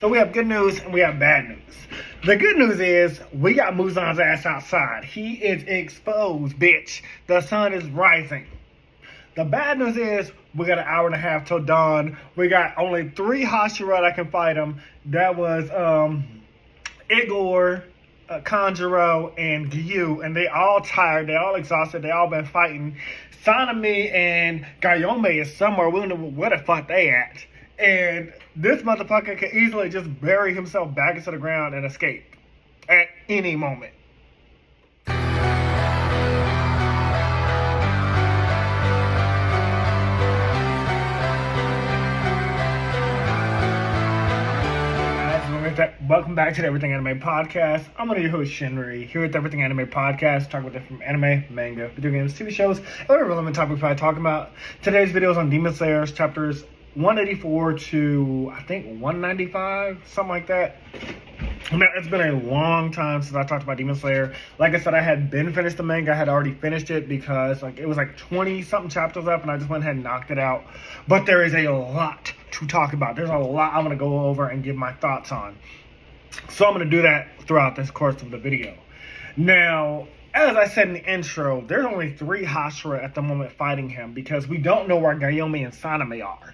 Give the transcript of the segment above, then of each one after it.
So we have good news and we have bad news. The good news is we got Muzan's ass outside. He is exposed, bitch. The sun is rising. The bad news is we got an hour and a half till dawn. We got only 3 Hashira that can fight him. That was Igor, Kanjuro, and Gyu. And they all tired. They all exhausted. They all been fighting. Sanemi and Gayome is somewhere. We don't know where the fuck they at. And this motherfucker can easily just bury himself back into the ground and escape at any moment. Welcome back to the Everything Anime Podcast. I'm one of your hosts, Shinry, here at the Everything Anime Podcast, talking about different anime, manga, video games, TV shows, and other relevant topics I talk about. Today's video is on Demon Slayers, chapters 184 to, I think, 195, something like that. Now, it's been a long time since I talked about Demon Slayer. Like I said, I had been finished the manga. I had already finished it because it was 20-something chapters up, and I just went ahead and knocked it out. But there is a lot to talk about. There's a lot I'm going to go over and give my thoughts on. So I'm going to do that throughout this course of the video. Now, as I said in the intro, there's only 3 Hashira at the moment fighting him because we don't know where Gayome and Sanemi are.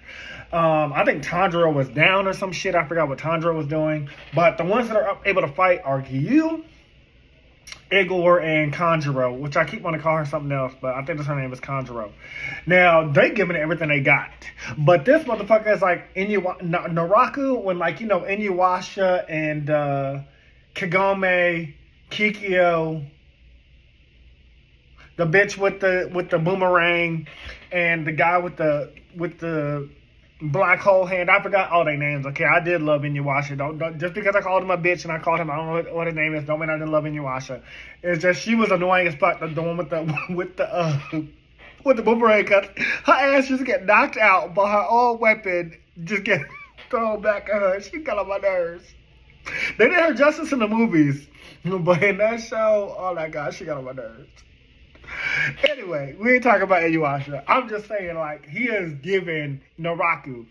I think Tanjiro was down or some shit. I forgot what Tanjiro was doing. But the ones that are able to fight are Gyu, Igor, and Kanjuro, which I keep wanting to call her something else, but I think her name is Kanjuro. Now, they giving it everything they got. But this motherfucker is like Naraku, when Inuyasha and Kagome, Kikyo, the bitch with the boomerang, and the guy with the black hole hand. I forgot all their names. Okay, I did love Inuyasha. Don't just because I called him a bitch and I called him, I don't know what his name is, don't mean I didn't love Inuyasha. It's just she was annoying as fuck. The one with the boomerang, cause her ass just get knocked out, but her own weapon just get thrown back at her. She got on my nerves. They did her justice in the movies, but in that show, oh my god, she got on my nerves. Anyway, we ain't talking about Inuyasha. I'm just saying, he is giving Naraku.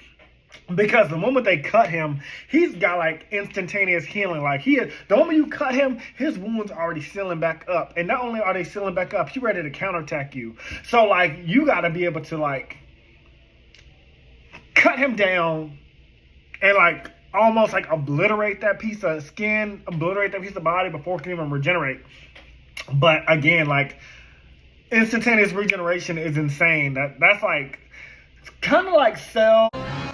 Because the moment they cut him, he's got, instantaneous healing. The moment you cut him, his wounds are already sealing back up. And not only are they sealing back up, he's ready to counterattack you. So, you got to be able to, cut him down and, almost, obliterate that piece of skin, obliterate that piece of body before it can even regenerate. But, again, instantaneous regeneration is insane. That's it's kind of like Cell.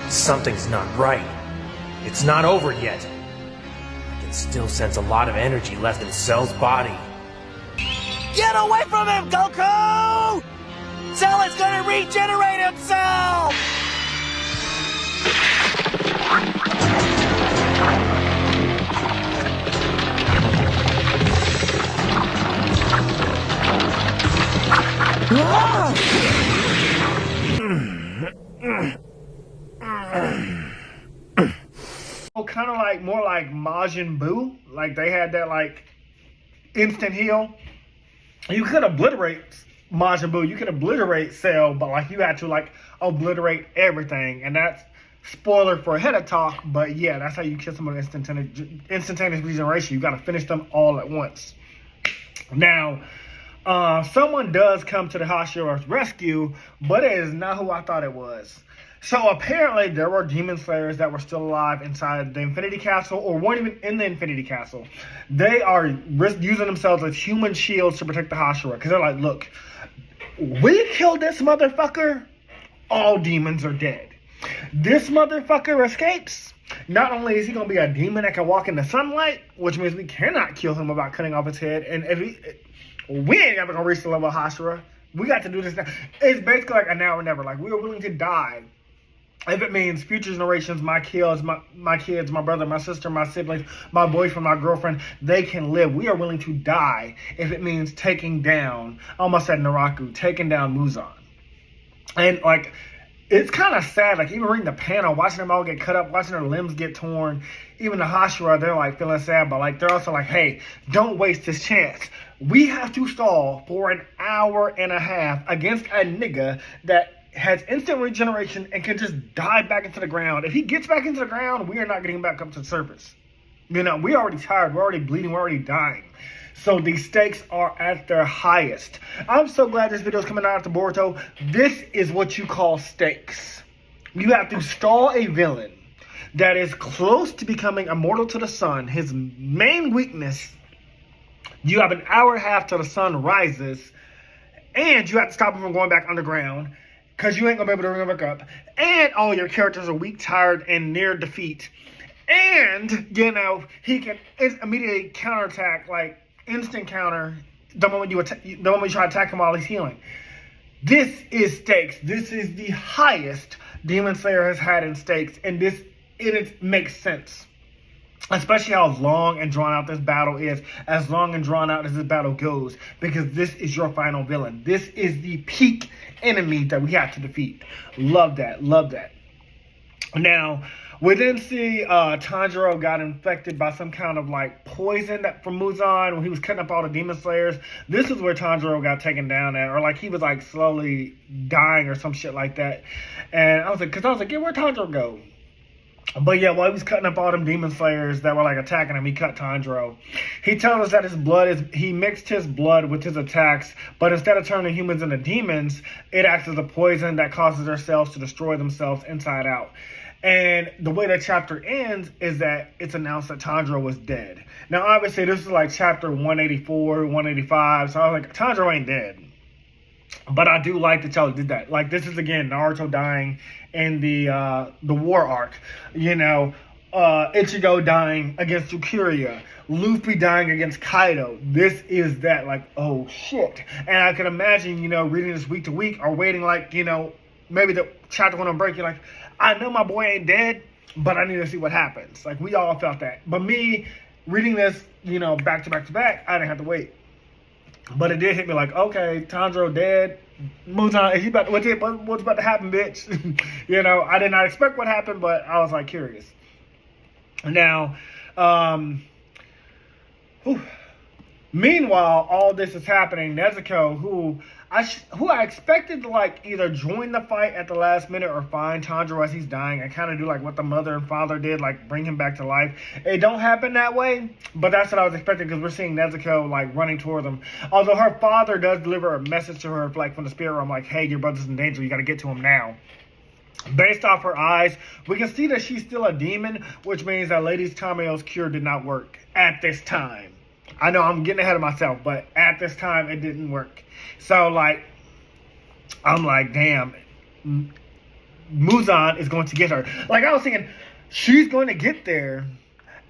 Something's not right. It's not over yet. I can still sense a lot of energy left in Cell's body. Get away from him, Goku! Cell is gonna regenerate himself! Kind of more like Majin Buu. They had that instant heal. You could obliterate Majin Buu. You could obliterate Cell, but you had to obliterate everything. And that's spoiler for ahead of talk. But yeah, that's how you kill someone with instantaneous regeneration. You got to finish them all at once. Now, someone does come to the Hashira's rescue, but it is not who I thought it was. So apparently there were Demon Slayers that were still alive inside the Infinity Castle, or weren't even in the Infinity Castle. They are using themselves as human shields to protect the Hashira. Because they're look, we killed this motherfucker, all demons are dead. This motherfucker escapes. Not only is he going to be a demon that can walk in the sunlight, which means we cannot kill him without cutting off his head. And if we ain't ever going to reach the level of Hashira. We got to do this now. It's basically a now or never. We are willing to die if it means future generations, my kids, my brother, my sister, my siblings, my boyfriend, my girlfriend, they can live. We are willing to die if it means taking down, I almost said Naraku, taking down Muzan. And it's kind of sad, even reading the panel, watching them all get cut up, watching their limbs get torn. Even the Hashira, they're feeling sad, but they're also hey, don't waste this chance. We have to stall for an hour and a half against a nigga that has instant regeneration and can just dive back into the ground. If he gets back into the ground, we are not getting back up to the surface. We're already tired. We're already bleeding. We're already dying. So these stakes are at their highest. I'm so glad this video is coming out after Boruto. This is what you call stakes. You have to stall a villain that is close to becoming immortal to the sun. His main weakness, you have an hour and a half till the sun rises, and you have to stop him from going back underground because you ain't going to be able to bring him back up. And all your characters are weak, tired, and near defeat. And, he can immediately counterattack, like, instant counter the moment you try to attack him while he's healing. This is stakes. This is the highest Demon Slayer has had in stakes, and it makes sense. Especially how long and drawn out this battle is, as long and drawn out as this battle goes, because this is your final villain. This is the peak enemy that we have to defeat. Love that. Now, we then see Tanjiro got infected by some kind of like poison from Muzan when he was cutting up all the Demon Slayers. This is where Tanjiro got taken down at, or like he was like slowly dying or some shit like that. And I was like, yeah, where'd Tanjiro go? But yeah, while he was cutting up all them Demon Slayers that were like attacking him, he cut Tanjiro. He tells us that he mixed his blood with his attacks, but instead of turning humans into demons, it acts as a poison that causes their cells to destroy themselves inside out. And the way that chapter ends is that it's announced that Tanjiro was dead. Now, obviously, this is like chapter 184, 185, so I was like, Tanjiro ain't dead. But I do like that y'all did that. Like, this is, again, Naruto dying in the war arc. Ichigo dying against Tsukuria. Luffy dying against Kaido. This is that, like, oh, shit. And I can imagine, reading this week to week or waiting, like, maybe the chapter went on break, you're like, I know my boy ain't dead, but I need to see what happens. Like, we all felt that. But me, reading this, back to back to back, I didn't have to wait. But it did hit me like, okay, Tanjiro dead. Muzan, what's about to happen, bitch? I did not expect what happened, but I was, like, curious. Now, meanwhile, all this is happening. Nezuko, who I expected to like either join the fight at the last minute or find Tanjiro as he's dying and kind of do like what the mother and father did, like bring him back to life. It don't happen that way, but that's what I was expecting because we're seeing Nezuko like running toward them. Although her father does deliver a message to her like from the spirit realm, like, hey, your brother's in danger, you got to get to him now. Based off her eyes, we can see that she's still a demon, which means that Lady Tamayo's cure did not work at this time. I know I'm getting ahead of myself, but at this time, it didn't work. So, like, I'm like, damn, Muzan is going to get her. Like, I was thinking, she's going to get there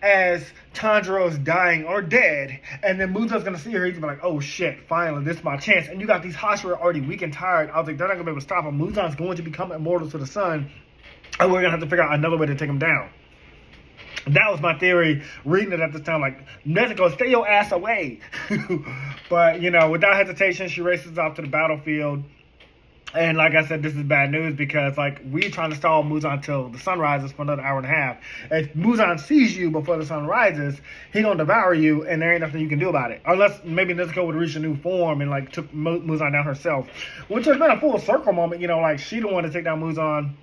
as Tanjiro's dying or dead, and then Muzan's going to see her. He's going to be like, oh, shit, finally, this is my chance. And you got these Hashira already weak and tired. I was like, they're not going to be able to stop him. Muzan's going to become immortal to the sun, and we're going to have to figure out another way to take him down. That was my theory, reading it at this time, like, Nezuko, stay your ass away. But, without hesitation, she races off to the battlefield. And like I said, this is bad news because, like, we're trying to stall Muzan till the sun rises for another hour and a half. If Muzan sees you before the sun rises, he gonna devour you, and there ain't nothing you can do about it. Unless maybe Nezuko would reach a new form and, like, took Muzan down herself. Which has been a full circle moment, like, she the one to take down Muzan.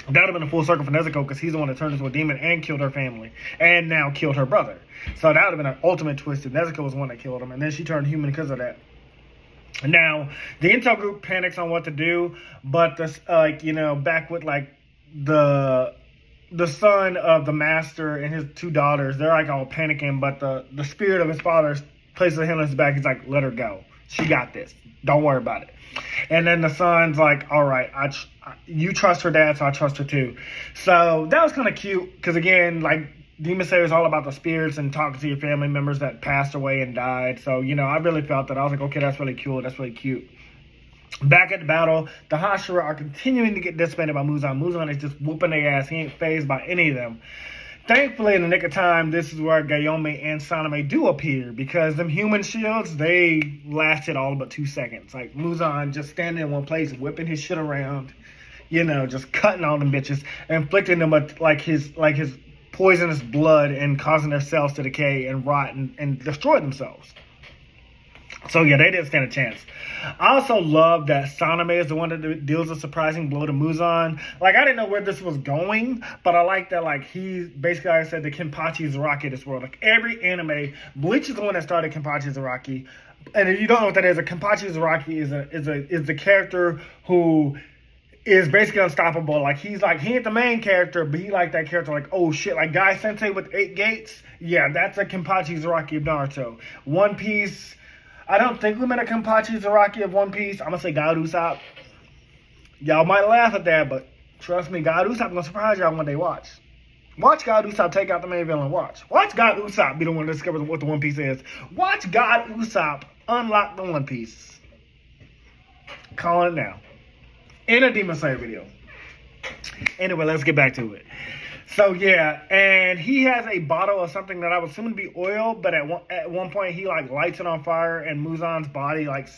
That would have been a full circle for Nezuko because he's the one that turned into a demon and killed her family and now killed her brother. So that would have been an ultimate twist if Nezuko was the one that killed him, and then she turned human because of that. Now, the intel group panics on what to do, but back with like the son of the master and his two daughters, they're like all panicking, but the spirit of his father places a hand on his back. He's like, let her go. She got this. Don't worry about it. And then the son's like, all right, you trust her dad, so I trust her too. So that was kind of cute because, again, like, Demon Slayer is all about the spirits and talking to your family members that passed away and died. So, I really felt that. I was like, okay, that's really cool. That's really cute. Back at the battle, the Hashira are continuing to get dissipated by Muzan. Muzan is just whooping their ass. He ain't fazed by any of them. Thankfully, in the nick of time, this is where Gayome and Saname do appear because them human shields, they lasted all but 2 seconds. Like, Muzan just standing in one place, whipping his shit around, just cutting all them bitches, inflicting them with, like his poisonous blood and causing their cells to decay and rot and destroy themselves. So yeah, they didn't stand a chance. I also love that Saname is the one that deals a surprising blow to Muzan. Like, I didn't know where this was going, but I like that, like, he's basically, like I said, the Kenpachi Zaraki of this world. Like, every anime, Bleach is the one that started Kenpachi Zaraki. And if you don't know what that is, a Kenpachi Zaraki is the character who is basically unstoppable. Like, he ain't the main character, but he like that character, like, oh shit, like Guy Sensei with 8 gates. Yeah, that's a Kenpachi Zaraki of Naruto. One Piece, I don't think we met a Kenpachi Zaraki of One Piece. I'm gonna say God Usopp. Y'all might laugh at that, but trust me, God Usopp gonna surprise y'all when they watch. Watch God Usopp take out the main villain. Watch God Usopp be the one to discover what the One Piece is. Watch God Usopp unlock the One Piece. Calling it now. In a Demon Slayer video. Anyway, let's get back to it. So yeah, and he has a bottle of something that I would assume to be oil, but at one point he like lights it on fire, and Muzan's body like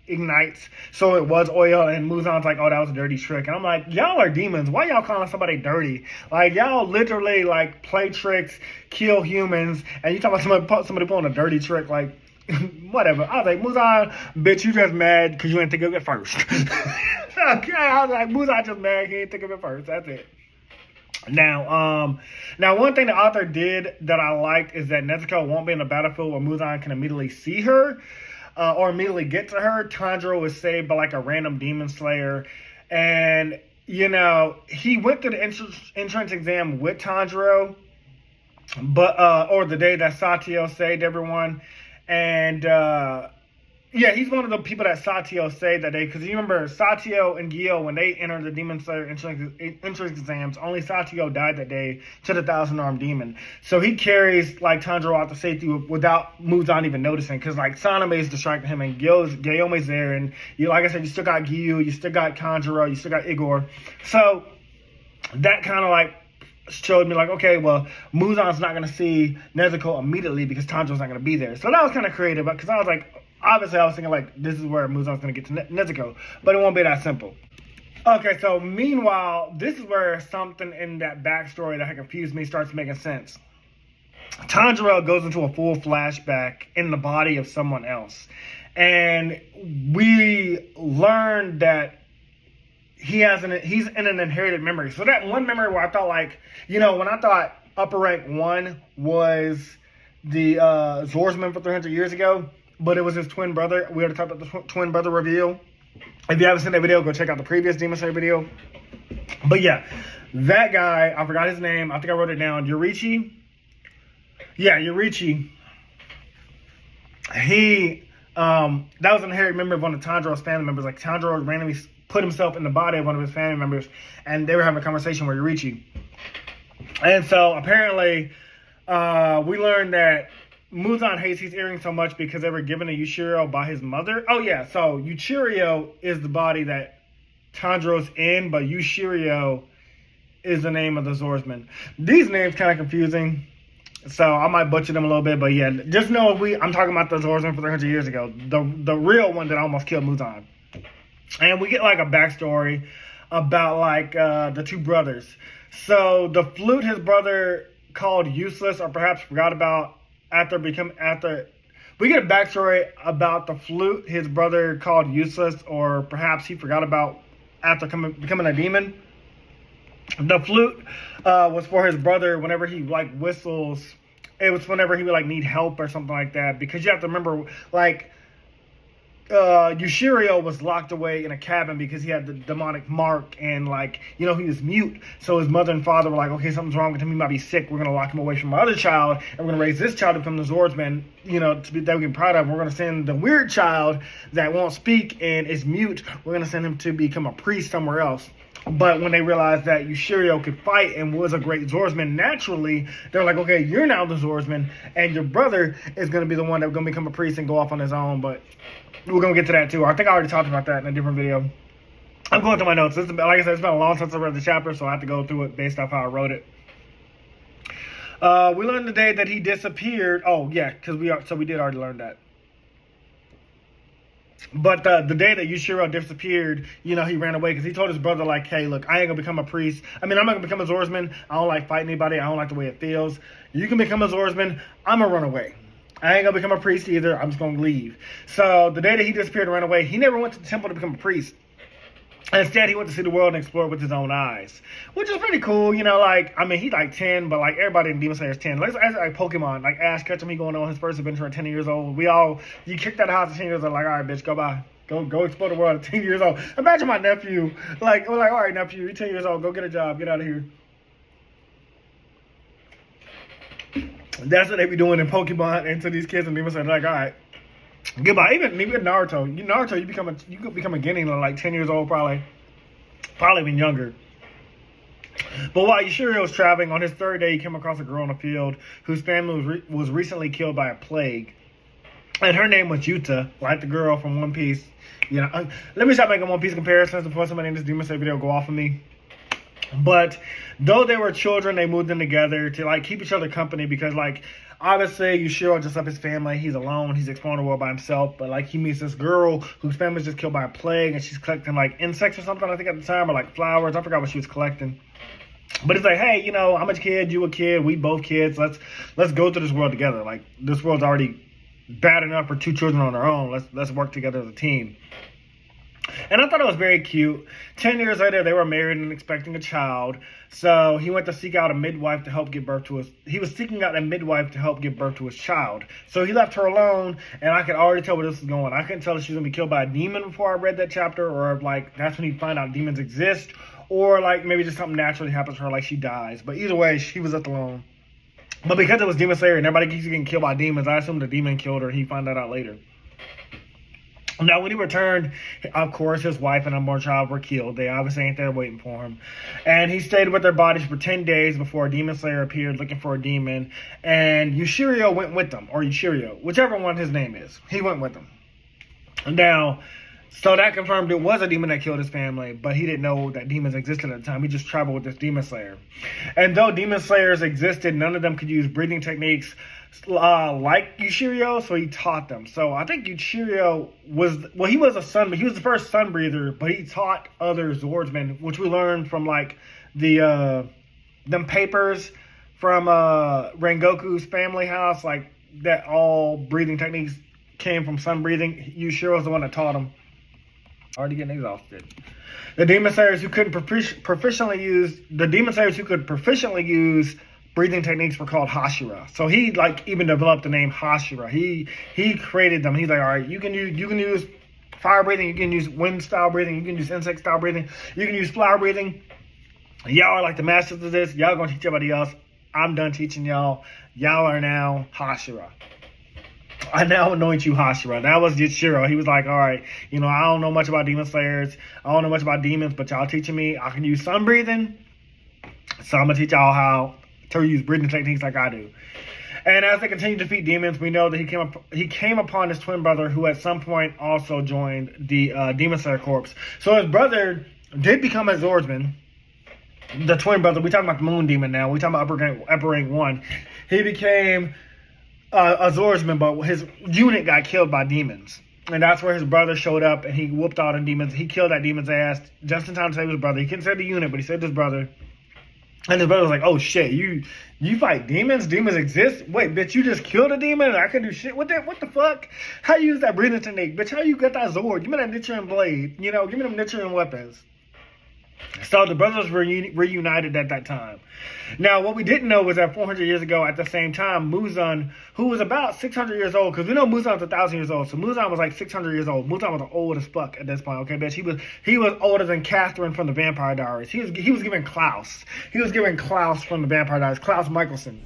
ignites. So it was oil, and Muzan's like, oh, that was a dirty trick. And I'm like, y'all are demons. Why y'all calling somebody dirty? Like, y'all literally like play tricks, kill humans, and you talking about somebody pulling a dirty trick, like. Whatever. I was like, Muzan, bitch, you just mad because you didn't think of it first. Okay, I was like, Muzan just mad, he didn't think of it first. That's it. Now one thing the author did that I liked is that Nezuko won't be in the battlefield where Muzan can immediately see her or immediately get to her. Tanjiro was saved by like a random demon slayer, and you know he went through the entrance exam with Tanjiro, but or the day that Satio saved everyone. And, yeah, he's one of the people that Satio saved that day. Because you remember, Satio and Gyo, when they entered the Demon Slayer entrance exams, only Satio died that day to the 1,000-armed demon. So he carries, like, Tanjiro out to safety without Muzan even noticing. Because, like, Saname is distracting him, and Gyome's there. And, you, like I said, you still got Gyu, you still got Kanjuro, you still got Igor. So, that kind of, like, showed me like, okay, well, Muzan's not going to see Nezuko immediately because Tanjiro's not going to be there. So that was kind of creative because I was like, obviously I was thinking like, this is where Muzan's going to get to Nezuko, but it won't be that simple. Okay, so meanwhile, this is where something in that backstory that had confused me starts making sense. Tanjiro goes into a full flashback in the body of someone else. And we learned that he's in an inherited memory. So that one memory where I thought like, you know, when I thought Upper Rank 1 was the Zorsman for 300 years ago, but it was his twin brother. We already talked about the twin brother reveal. If you haven't seen that video, go check out the previous Demon Slayer video. But yeah, that guy, I forgot his name. I think I wrote it down. Yurichi. Yeah, Yurichi. He, that was an inherited memory of one of Tanjiro's family members. Like Tanjiro randomly put himself in the body of one of his family members, and they were having a conversation with Yurichi. And so apparently, we learned that Muzan hates these earrings so much because they were given to Yushiro by his mother. Oh yeah, so Yuchirio is the body that Tanjiro's in, but Yushirio is the name of the swordsman. These names kind of confusing, so I might butcher them a little bit, but yeah, just know I'm talking about the swordsman for 300 years ago, the real one that almost killed Muzan. And we get like a backstory about like the two brothers. So the flute his brother called useless or perhaps forgot about after we get a backstory about the flute his brother called useless or perhaps he forgot about after becoming a demon. The flute was for his brother whenever he like whistles. It was whenever he would like need help or something like that, because you have to remember like Yushirio was locked away in a cabin because he had the demonic mark and like, you know, he was mute. So his mother and father were like, okay, something's wrong with him. He might be sick. We're going to lock him away from my other child and we're going to raise this child to become the swordsman, you know, that we can be proud of. We're going to send the weird child that won't speak and is mute. We're going to send him to become a priest somewhere else. But when they realized that Yushirio could fight and was a great swordsman naturally, they're like, okay, you're now the swordsman and your brother is going to be the one that's going to become a priest and go off on his own. But we're going to get to that too. I think I already talked about that in a different video. I'm going through my notes. Like I said, it's been a long time since I read the chapter, so I have to go through it based off how I wrote it. We learned the day that he disappeared. Oh, yeah, because we did already learn that. But the day that Yushirio disappeared, you know, he ran away because he told his brother, like, hey, look, I ain't going to become a priest. I mean, I'm not going to become a swordsman. I don't like fighting anybody. I don't like the way it feels. You can become a swordsman. I'm going to run away. I ain't gonna become a priest either. I'm just gonna leave. So the day that he disappeared and ran away, he never went to the temple to become a priest. Instead, he went to see the world and explore it with his own eyes, which is pretty cool. You know, like, I mean, he's like 10, but like everybody in Demon Slayer is 10. Like Pokemon, like Ash Ketchum, he going on his first adventure at 10 years old. You kicked out of the house at 10 years old, like, all right, bitch, go bye. Go explore the world at 10 years old. Imagine my nephew, like, we're like, all right, nephew, you're 10 years old, go get a job, get out of here. That's what they be doing in Pokemon, and to these kids in Demon Slayer, like, all right. Goodbye. Even Naruto. You could become a Genin at like 10 years old, probably even younger. But while Yashiro was traveling, on his third day, he came across a girl in a field whose family was recently killed by a plague. And her name was Yuta, like the girl from One Piece. You know, let me stop making One Piece comparisons before somebody in this Demon Slayer video go off of me. But though they were children, they moved in together to like keep each other company because like obviously Yushiro just left his family. He's alone. He's exploring the world by himself. But like he meets this girl whose family was just killed by a plague, and she's collecting like insects or something, I think at the time, or like flowers. I forgot what she was collecting. But it's like, hey, you know, I'm a kid, you a kid, we both kids. Let's go through this world together. Like this world's already bad enough for two children on their own. Let's work together as a team. And I thought it was very cute. 10 years later, they were married and expecting a child. So he went to seek out a midwife to help give birth to his... He was seeking out a midwife to help give birth to his child. So he left her alone, and I could already tell where this was going. I couldn't tell if she was going to be killed by a demon before I read that chapter, or like that's when he find out demons exist, or like maybe just something naturally happens to her, like she dies. But either way, she was left alone. But because it was Demon Slayer and everybody keeps getting killed by demons, I assumed the demon killed her, and he found that out later. Now, when he returned, of course, his wife and unborn child were killed. They obviously ain't there waiting for him. And he stayed with their bodies for 10 days before a demon slayer appeared looking for a demon. And Yushirio went with them, or Yushirio, whichever one his name is. He went with them. Now, so that confirmed it was a demon that killed his family, but he didn't know that demons existed at the time. He just traveled with this demon slayer. And though demon slayers existed, none of them could use breathing techniques like Yushirio, so he taught them. So I think Yushirio he was the first sun breather, but he taught other swordsmen, which we learned from like them papers from Rengoku's family house, like that all breathing techniques came from sun breathing. Yushirio was the one that taught them. Already getting exhausted. The demon slayers who could proficiently use breathing techniques were called Hashira. So he like even developed the name Hashira. He created them. He's like, all right, you can use fire breathing, you can use wind style breathing, you can use insect style breathing, you can use flower breathing. Y'all are like the masters of this. Y'all gonna teach everybody else. I'm done teaching y'all. Y'all are now Hashira. I now anoint you Hashira. That was Yashiro. He was like, all right, you know, I don't know much about demon slayers. I don't know much about demons, but y'all teaching me. I can use sun breathing. So I'm going to teach y'all how to use breathing techniques like I do. And as they continue to defeat demons, we know that he came upon his twin brother, who at some point also joined the Demon Slayer Corps. So his brother did become a swordsman. The twin brother, we're talking about the Moon Demon now. We're talking about Upper Rank 1. He became a swordsman, but his unit got killed by demons. And that's where his brother showed up, and he whooped all the demons. He killed that demon's ass just in time to save his brother. He couldn't save the unit, but he saved his brother. And his brother was like, oh shit, you fight demons? Demons exist? Wait, bitch, you just killed a demon and I can do shit with it? What the fuck? How you use that breathing technique? Bitch, how you got that sword? Give me that Nichiren blade. You know, give me them Nichiren weapons. So the brothers were reunited at that time. Now, what we didn't know was that 400 years ago, at the same time, Muzan, who was about 600 years old, because we know Muzan's 1,000 years old, so Muzan was like 600 years old. Muzan was old as fuck at this point, okay, bitch? He was older than Catherine from the Vampire Diaries. He was giving Klaus. He was giving Klaus from the Vampire Diaries, Klaus Michelson.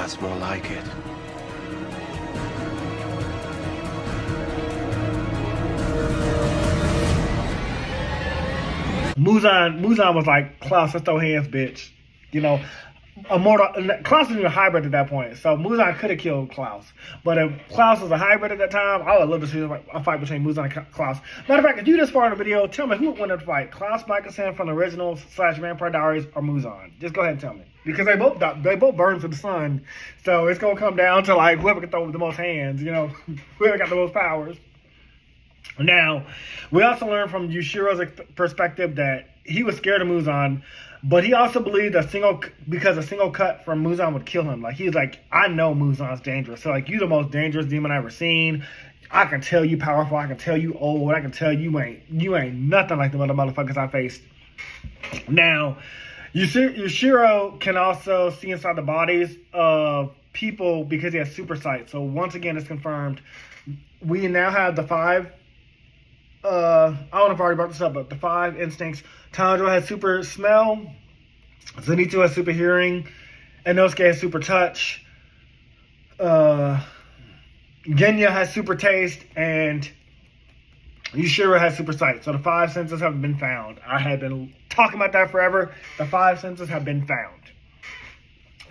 That's more like it. Muzan was like, Klaus, let's throw hands, bitch. You know, Klaus was even a hybrid at that point, so Muzan could have killed Klaus. But if Klaus was a hybrid at that time, I would love to see a fight between Muzan and Klaus. Matter of fact, if you this far in the video, tell me who would win the fight: Klaus Michelson from the original / Vampire Diaries, or Muzan? Just go ahead and tell me, because they both burn to the sun, so it's gonna come down to like whoever can throw the most hands. You know, whoever got the most powers. Now, we also learned from Yushiro's perspective that he was scared of Muzan, but he also believed because a single cut from Muzan would kill him. Like, he's like, I know Muzan's dangerous. So, like, you're the most dangerous demon I've ever seen. I can tell you powerful. I can tell you old. I can tell you ain't nothing like the other motherfuckers I faced. Now, Yushiro can also see inside the bodies of people because he has super sight. So, once again, it's confirmed. We now have the 5... I don't know if I already brought this up, but the 5 instincts. Tanjiro has super smell. Zenitsu has super hearing. Inosuke has super touch. Genya has super taste. And Yushiro has super sight. So the 5 senses have been found. I have been talking about that forever. The 5 senses have been found.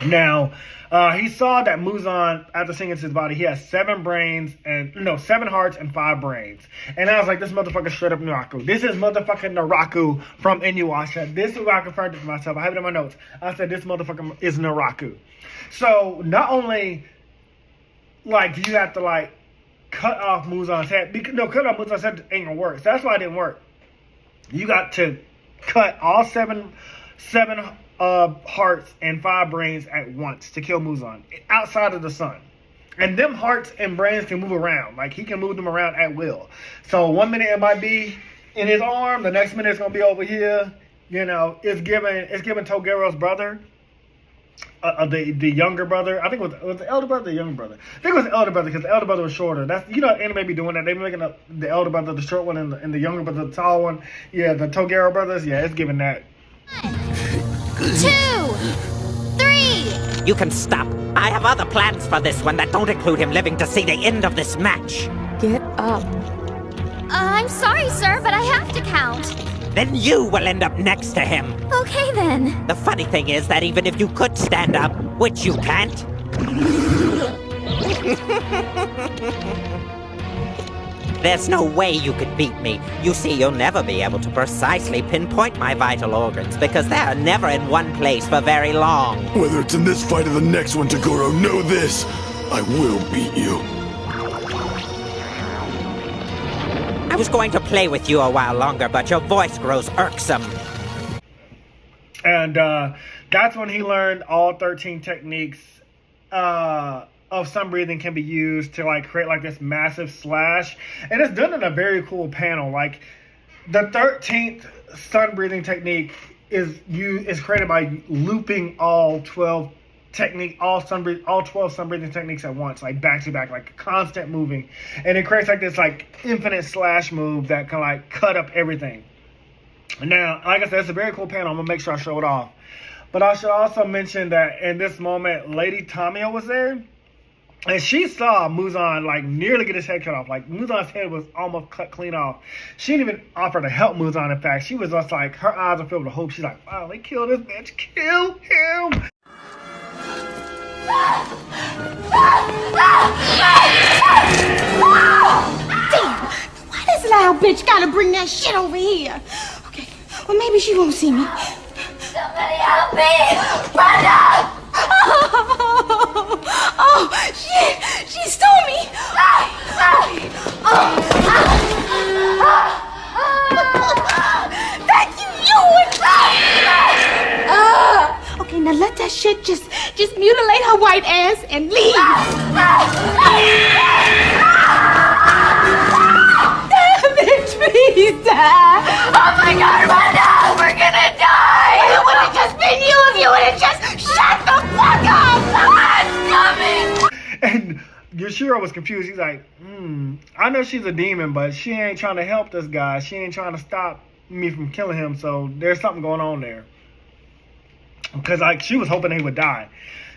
Now, he saw that Muzan, after seeing into his body, he has 7 hearts and 5 brains. And I was like, this motherfucker straight up Naraku. This is motherfucking Naraku from Inuyasha. This is what I confirmed it for myself. I have it in my notes. I said, this motherfucker is Naraku. So, not only, like, do you have to, like, cut off Muzan's head. Cut off Muzan's head ain't gonna work. So that's why it didn't work. You got to cut all 7 hearts and 5 brains at once to kill Muzan outside of the sun. And them hearts and brains can move around. Like, he can move them around at will. So 1 minute it might be in his arm, the next minute it's gonna be over here. You know, it's given Togero's brother, the younger brother. I think it was the elder brother, the younger brother. I think it was the elder brother because the elder brother was shorter. That's, you know, anime be doing that. They be making the elder brother the short one and the younger brother the tall one. Yeah, the Togero brothers. Yeah, it's given that. 2, 3. You can stop. I have other plans for this one that don't include him living to see the end of this match. Get up. I'm sorry, sir, but I have to count. Then you will end up next to him. Okay, then. The funny thing is that even if you could stand up, which you can't... There's no way you could beat me. You see, you'll never be able to precisely pinpoint my vital organs because they're never in one place for very long. Whether it's in this fight or the next one, Toguro, know this. I will beat you. I was going to play with you a while longer, but your voice grows irksome. And that's when he learned all 13 techniques of sun breathing can be used to like create like this massive slash, and it's done in a very cool panel. Like the 13th sun breathing technique is created by looping all 12 12 sun breathing techniques at once, like back to back, like constant moving, and it creates like this like infinite slash move that can like cut up everything. Now, like I said, it's a very cool panel. I'm gonna make sure I show it off, but I should also mention that in this moment, Lady Tamiya was there. And she saw Muzan like nearly get his head cut off. Like Muzan's head was almost cut clean off. She didn't even offer to help Muzan. In fact, she was just like, her eyes are filled with hope. She's like, finally kill this bitch. Kill him. Damn! Why this loud bitch gotta bring that shit over here? Okay, well maybe she won't see me. Somebody help me! Brenda! Oh, shit! She stole me! Thank you, okay, now let that shit just mutilate her white ass and leave. Bitch, please die. Oh my god, Brenda! We're gonna die! It would have just been you if you would have just shut the fuck up! Someone's coming! And Yoshiro was confused. He's like, I know she's a demon, but she ain't trying to help this guy. She ain't trying to stop me from killing him. So there's something going on there. Because like she was hoping he would die.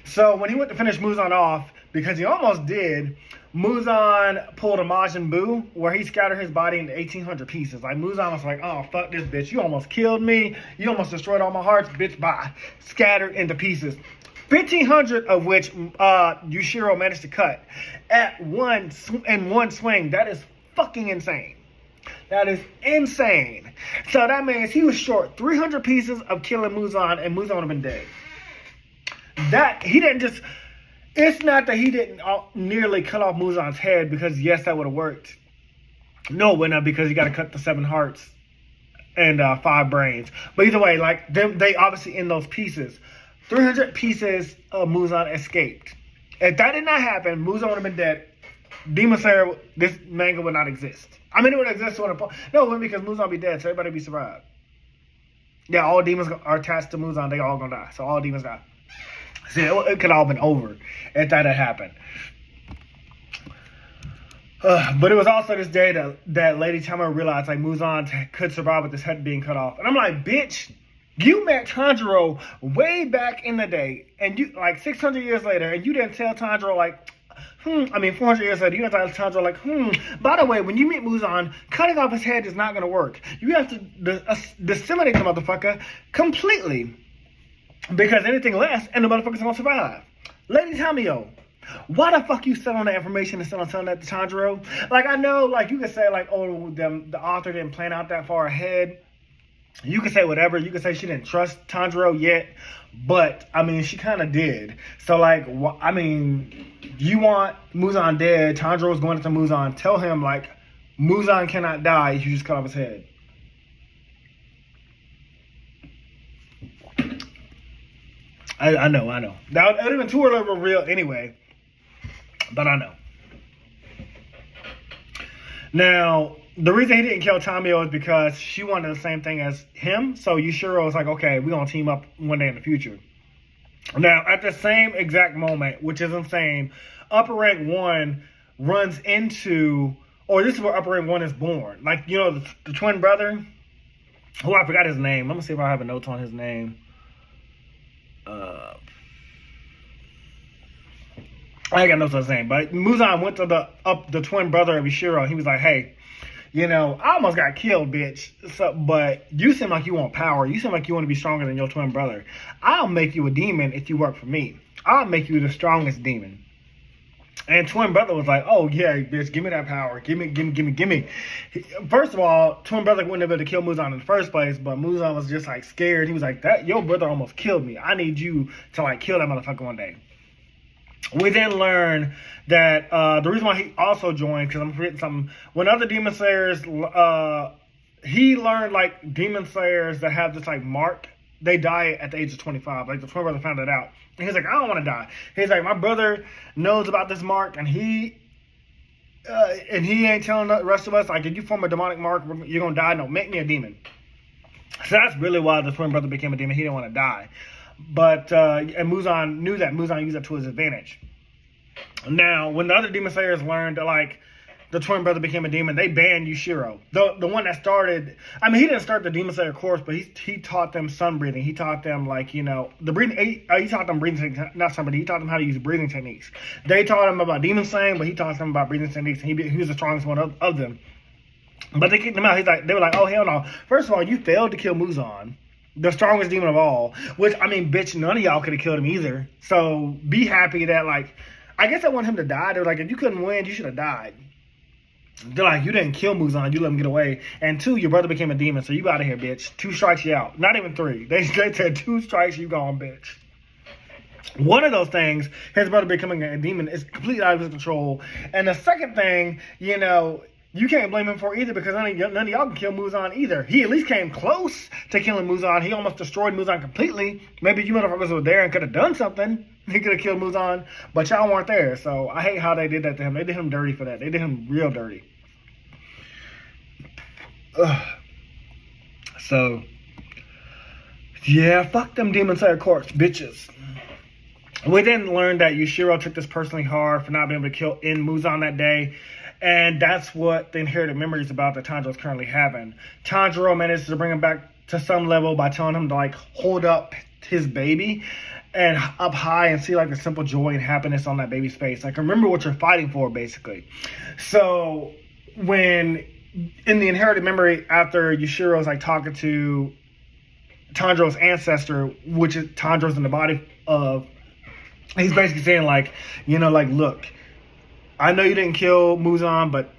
So when he went to finish Muzan off, because he almost did, Muzan pulled a Majin Buu where he scattered his body into 1,800 pieces. Like, Muzan was like, oh, fuck this bitch. You almost killed me. You almost destroyed all my hearts. Bitch, bye. Scattered into pieces. 1,500 of which Yushiro managed to cut in one swing. That is fucking insane. That is insane. So that means he was short 300 pieces of killing Muzan, and Muzan would have been dead. He didn't just... It's not that he didn't nearly cut off Muzan's head, because yes, that would have worked. No, it wouldn't have, because you got to cut the 7 hearts and 5 brains. But either way, like, they obviously in those pieces. 300 pieces of Muzan escaped. If that did not happen, Muzan would have been dead. Demon Slayer, this manga would not exist. I mean, it would exist when no, it wouldn't, because Muzan would be dead, so everybody would be survived. Yeah, all demons are attached to Muzan. They all gonna die. So all demons die. See, it could all been over if that had happened. But it was also this day that Lady Tama realized, like, Muzan could survive with his head being cut off. And I'm like, bitch, you met Tanjiro way back in the day, and you, like, 600 years later, and you didn't tell Tanjiro, like, 400 years later, you didn't tell Tanjiro, like, by the way, when you meet Muzan, cutting off his head is not going to work. You have to disseminate the motherfucker completely, because anything less, and the motherfucker's going to survive. Lady Tamio, why the fuck you selling that information instead of telling that to Tanjiro? Like, I know, like, you could say, like, oh, the author didn't plan out that far ahead. You could say whatever. You could say she didn't trust Tanjiro yet. But, I mean, she kind of did. So, like, I mean, you want Muzan dead. Tanjiro's going after Muzan. Tell him, like, Muzan cannot die if you just cut off his head. I know. That would have been too early to reveal anyway. But I know. Now, the reason he didn't kill Tamio is because she wanted the same thing as him. So Yushiro was like, okay, we're going to team up one day in the future. Now, at the same exact moment, which is insane, Upper Rank 1 runs into, or this is where Upper Rank 1 is born. Like, you know, the twin brother. Oh, I forgot his name. Let me see if I have a note on his name. I ain't got no such thing, but Muzan went to the twin brother of Ishiro. He was like, hey, you know, I almost got killed, bitch. So, but you seem like you want power. You seem like you want to be stronger than your twin brother. I'll make you a demon if you work for me. I'll make you the strongest demon. And twin brother was like, oh yeah, bitch, give me that power. Give me. First of all, twin brother wouldn't have been able to kill Muzan in the first place, but Muzan was just like scared. He was like, that your brother almost killed me. I need you to like kill that motherfucker one day. We then learn that the reason why he also joined, because I'm forgetting something, when other Demon Slayers, he learned like Demon Slayers that have this like mark, they die at the age of 25. Like the twin brother found it out. And he's like, I don't want to die. He's like, my brother knows about this mark, and he ain't telling the rest of us, like, if you form a demonic mark, you're going to die. No, make me a demon. So that's really why the twin brother became a demon. He didn't want to die. But, and Muzan knew that. Muzan used that to his advantage. Now, when the other Demon Slayers learned that, like, the twin brother became a demon, they banned Yushiro. The one that started, I mean, he didn't start the Demon Slayer course, but he taught them sun breathing. He taught them, like, you know, the breathing, he taught them breathing, not sun breathing, he taught them how to use breathing techniques. They taught him about demon slaying, but he taught them about breathing techniques, and he was the strongest one of them. But they kicked him out. They were like, oh, hell no. First of all, you failed to kill Muzan, the strongest demon of all, which, I mean, bitch, none of y'all could have killed him either. So be happy that, like, I guess I want him to die. They were like, if you couldn't win, you should have died. They're like, you didn't kill Muzan, you let him get away. And 2, your brother became a demon, so you out of here, bitch. 2 strikes, you out. Not even 3. They said 2 strikes, you gone, bitch. One of those things, his brother becoming a demon, is completely out of his control. And the second thing, you know, you can't blame him for either, because none of y'all can kill Muzan either. He at least came close to killing Muzan. He almost destroyed Muzan completely. Maybe you motherfuckers were there and could have done something. He could have killed Muzan, but y'all weren't there. So I hate how they did that to him. They did him dirty for that. They did him real dirty. So, yeah, fuck them Demon Slayer courts, bitches. We then learned that Yushiro took this personally hard for not being able to kill Muzan that day. And that's what the inherited memories about that Tanjiro's currently having. Tanjiro managed to bring him back to some level by telling him to, like, hold up his baby. and up high and see like the simple joy and happiness on that baby's face. Like, remember what you're fighting for, basically. So when in the inherited memory, after Yushiro's like talking to Tanjiro's ancestor, which is Tanjiro's in the body of, he's basically saying like, you know, like, look, I know you didn't kill Muzan, but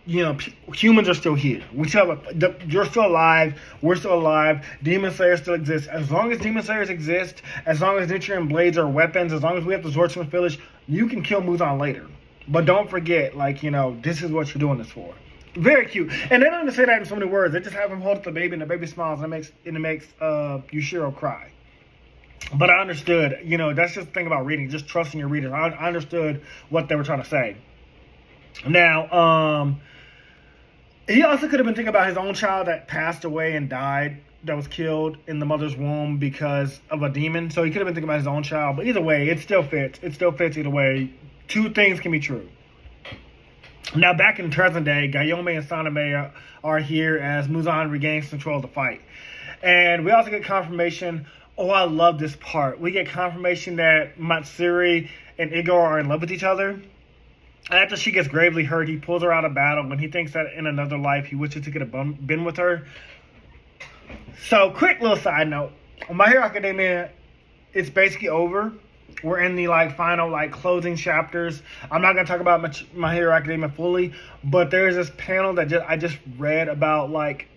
you know, humans are still here. You're still alive. We're still alive. Demon Slayers still exist. As long as Demon Slayers exist, as long as Nichiren blades are weapons, as long as we have the Swordsmith Village, you can kill Muzan later. But don't forget, like, you know, this is what you're doing this for. Very cute. And they don't even say that in so many words. They just have him hold up the baby, and the baby smiles, and it makes Yushiro cry. But I understood, you know, that's just the thing about reading, just trusting your readers. I understood what they were trying to say. Now, he also could have been thinking about his own child that passed away and died, that was killed in the mother's womb because of a demon. So he could have been thinking about his own child. But either way, it still fits. It still fits either way. Two things can be true. Now, back in present day, Gayome and Saname are here as Muzan regains control of the fight. And we also get confirmation. Oh, I love this part. We get confirmation that Matsuri and Igor are in love with each other. After she gets gravely hurt, he pulls her out of battle when he thinks that in another life he wishes he could have been with her. So, quick little side note. My Hero Academia, it's basically over. We're in the like final like closing chapters. I'm not gonna talk about My Hero Academia fully, but there's this panel that I just read about like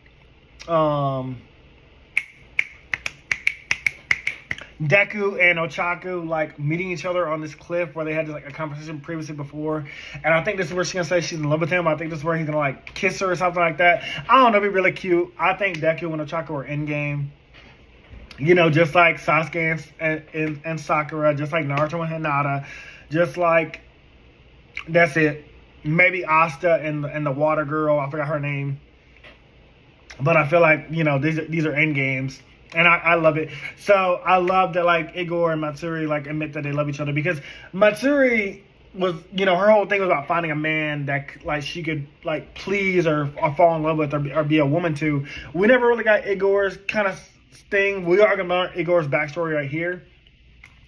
Deku and Ochaku like meeting each other on this cliff where they had like a conversation previously before, and I think this is where she's gonna say she's in love with him. I think this is where he's gonna like kiss her or something like that. I don't know, it'd be really cute. I think Deku and Ochaku are in game. You know, just like Sasuke and Sakura, just like Naruto and Hinata, just like that's it. Maybe Asta and the water girl, I forgot her name, but I feel like, you know, these are end games. And I love it. So I love that like Igor and Matsuri like admit that they love each other, because Matsuri was, you know, her whole thing was about finding a man that like she could like please or fall in love with or be a woman to. We never really got Igor's kind of thing. We are gonna learn Igor's backstory right here,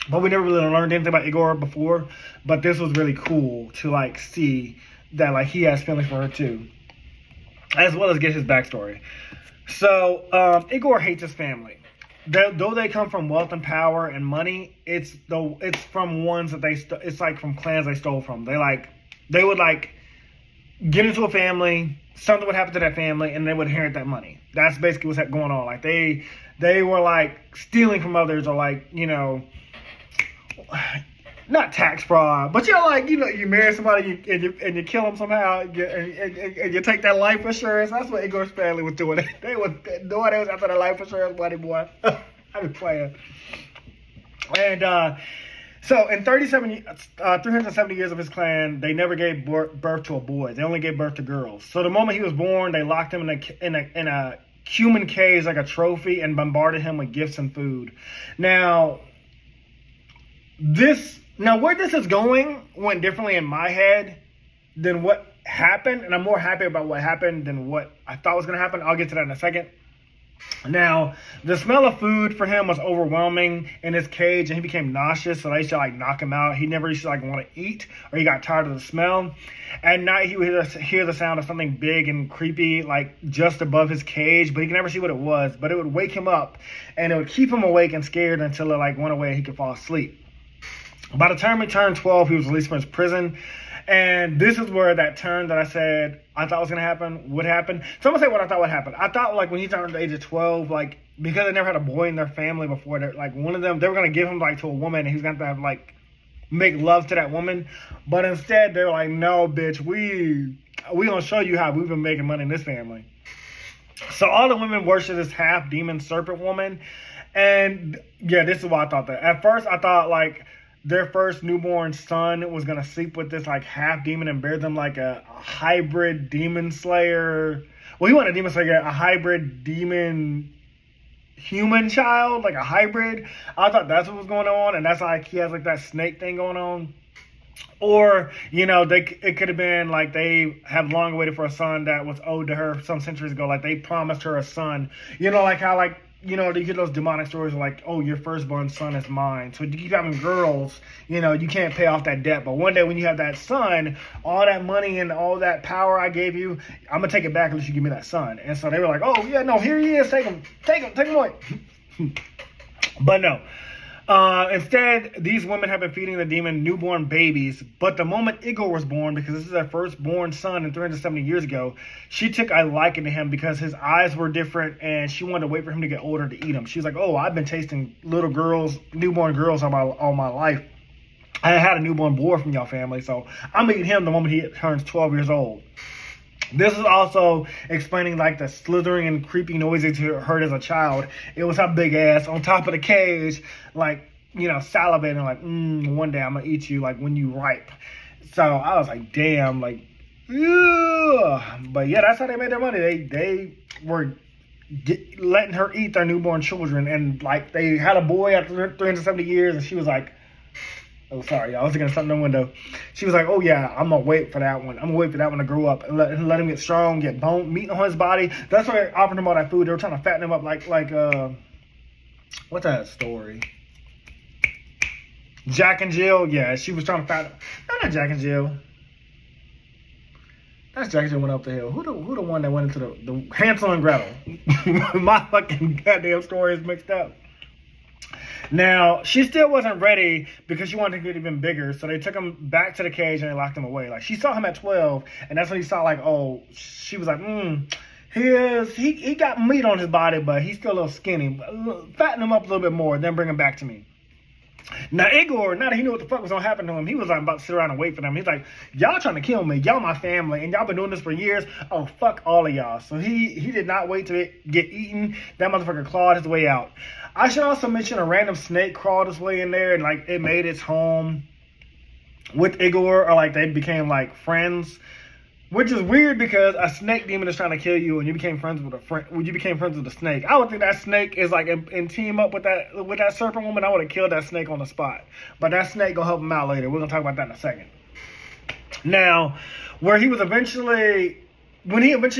but we never really learned anything about Igor before. But this was really cool to like see that like he has feelings for her too, as well as get his backstory. So, Igor hates his family. Though they come from wealth and power and money, it's from ones that it's like from clans they stole from. They would like get into a family, something would happen to that family, and they would inherit that money. That's basically what's going on. Like they were like stealing from others, or like, you know, not tax fraud, but you marry somebody and you kill them somehow, and you take that life insurance. That's what Igor's family was doing. They was after the life insurance money, boy. I be playing. And so in 370 years of his clan, they never gave birth to a boy. They only gave birth to girls. So the moment he was born, they locked him in a human cage like a trophy and bombarded him with gifts and food. Now where this is going went differently in my head than what happened, and I'm more happy about what happened than what I thought was going to happen. I'll get to that in a second. Now, the smell of food for him was overwhelming in his cage, and he became nauseous, so they used to like knock him out. He never used to like want to eat, or he got tired of the smell. At night, he would hear the sound of something big and creepy, like just above his cage, but he could never see what it was. But it would wake him up, and it would keep him awake and scared until it like went away and he could fall asleep. By the time he turned 12, he was released from his prison. And this is where that turn that I said I thought was going to happen would happen. So I'm going to say what I thought would happen. I thought like when he turned the age of 12, like because they never had a boy in their family before, like one of them, they were going to give him like to a woman, and he was going to have like make love to that woman. But instead they were like, no, bitch, we going to show you how we've been making money in this family. So all the women worship this half demon serpent woman. And yeah, this is what I thought. That at first I thought like their first newborn son was going to sleep with this like half demon and bear them like a hybrid demon slayer. Well, he wasn't a demon slayer, a hybrid demon human child, like a hybrid. I thought that's what was going on, and that's like he has like that snake thing going on. Or, you know, it could have been like they have long waited for a son that was owed to her some centuries ago. Like they promised her a son. You know, like how like you hear those demonic stories like, oh, your firstborn son is mine. So you keep having girls, you can't pay off that debt. But one day when you have that son, all that money and all that power I gave you, I'm going to take it back unless you give me that son. And so they were like, oh, yeah, no, here he is. Take him away. But no. Instead, these women have been feeding the demon newborn babies, but the moment Igor was born, because this is their firstborn son and 370 years ago, she took a liking to him because his eyes were different and she wanted to wait for him to get older to eat him. She was like, oh, I've been tasting newborn girls all my life. I had a newborn boy from y'all family, so I'm eating him the moment he turns 12 years old. This is also explaining like the slithering and creepy noises you heard as a child. It was her big ass on top of the cage, like, salivating, like, one day I'm gonna eat you, like, when you ripe. So I was like, damn, like, ugh. But yeah, that's how they made their money. They were letting her eat their newborn children, and like they had a boy after 370 years, and she was like, oh, sorry, I was looking at something in the window. She was like, oh, yeah, I'm going to wait for that one. I'm going to wait for that one to grow up and let him get strong, get bone, meat on his body. That's why they offered him all that food. They were trying to fatten him up like what's that story? Jack and Jill? Yeah, she was trying to fatten. No, not Jack and Jill. That's Jack and Jill went up the hill. Who the one that went into the Hansel and Gretel? My fucking goddamn story is mixed up. Now, she still wasn't ready because she wanted to get even bigger, so they took him back to the cage and they locked him away. Like, she saw him at 12, and that's when he saw, like, oh, she was like, he got meat on his body, but he's still a little skinny. Fatten him up a little bit more, then bring him back to me. Now, Igor, now that he knew what the fuck was going to happen to him, he was like about to sit around and wait for them. He's like, y'all trying to kill me. Y'all my family, and y'all been doing this for years. Oh, fuck all of y'all. So he did not wait to get eaten. That motherfucker clawed his way out. I should also mention a random snake crawled its way in there, and like it made its home with Igor, or like they became like friends. Which is weird because a snake demon is trying to kill you, and you became friends with a snake. I would think that snake is like in team up with that serpent woman. I would have killed that snake on the spot. But that snake gonna help him out later. We're gonna talk about that in a second. Now, when he eventually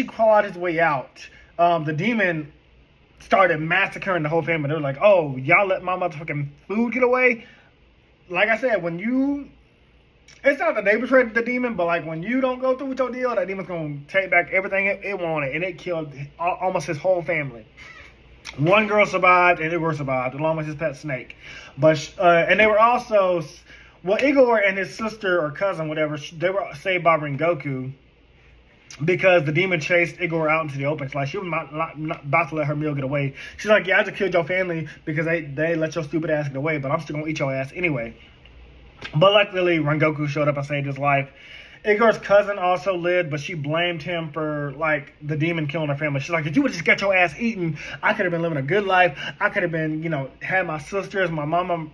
clawed his way out, the demon started massacring the whole family. They were like, "Oh, y'all let my motherfucking food get away." Like I said, it's not that they betrayed the demon, but like when you don't go through with your deal, that demon's gonna take back everything it wanted, and it killed almost his whole family. One girl survived, and Igor survived, along with his pet snake. But and they were also, Igor and his sister or cousin, whatever, they were saved by Rengoku because the demon chased Igor out into the open. Like she was not about to let her meal get away. She's like, yeah, I just killed your family because they let your stupid ass get away, but I'm still gonna eat your ass anyway. But luckily, Rengoku showed up and saved his life. Igor's cousin also lived, but she blamed him for, like, the demon killing her family. She's like, if you would just get your ass eaten, I could have been living a good life. I could have been, had my sisters, my mama,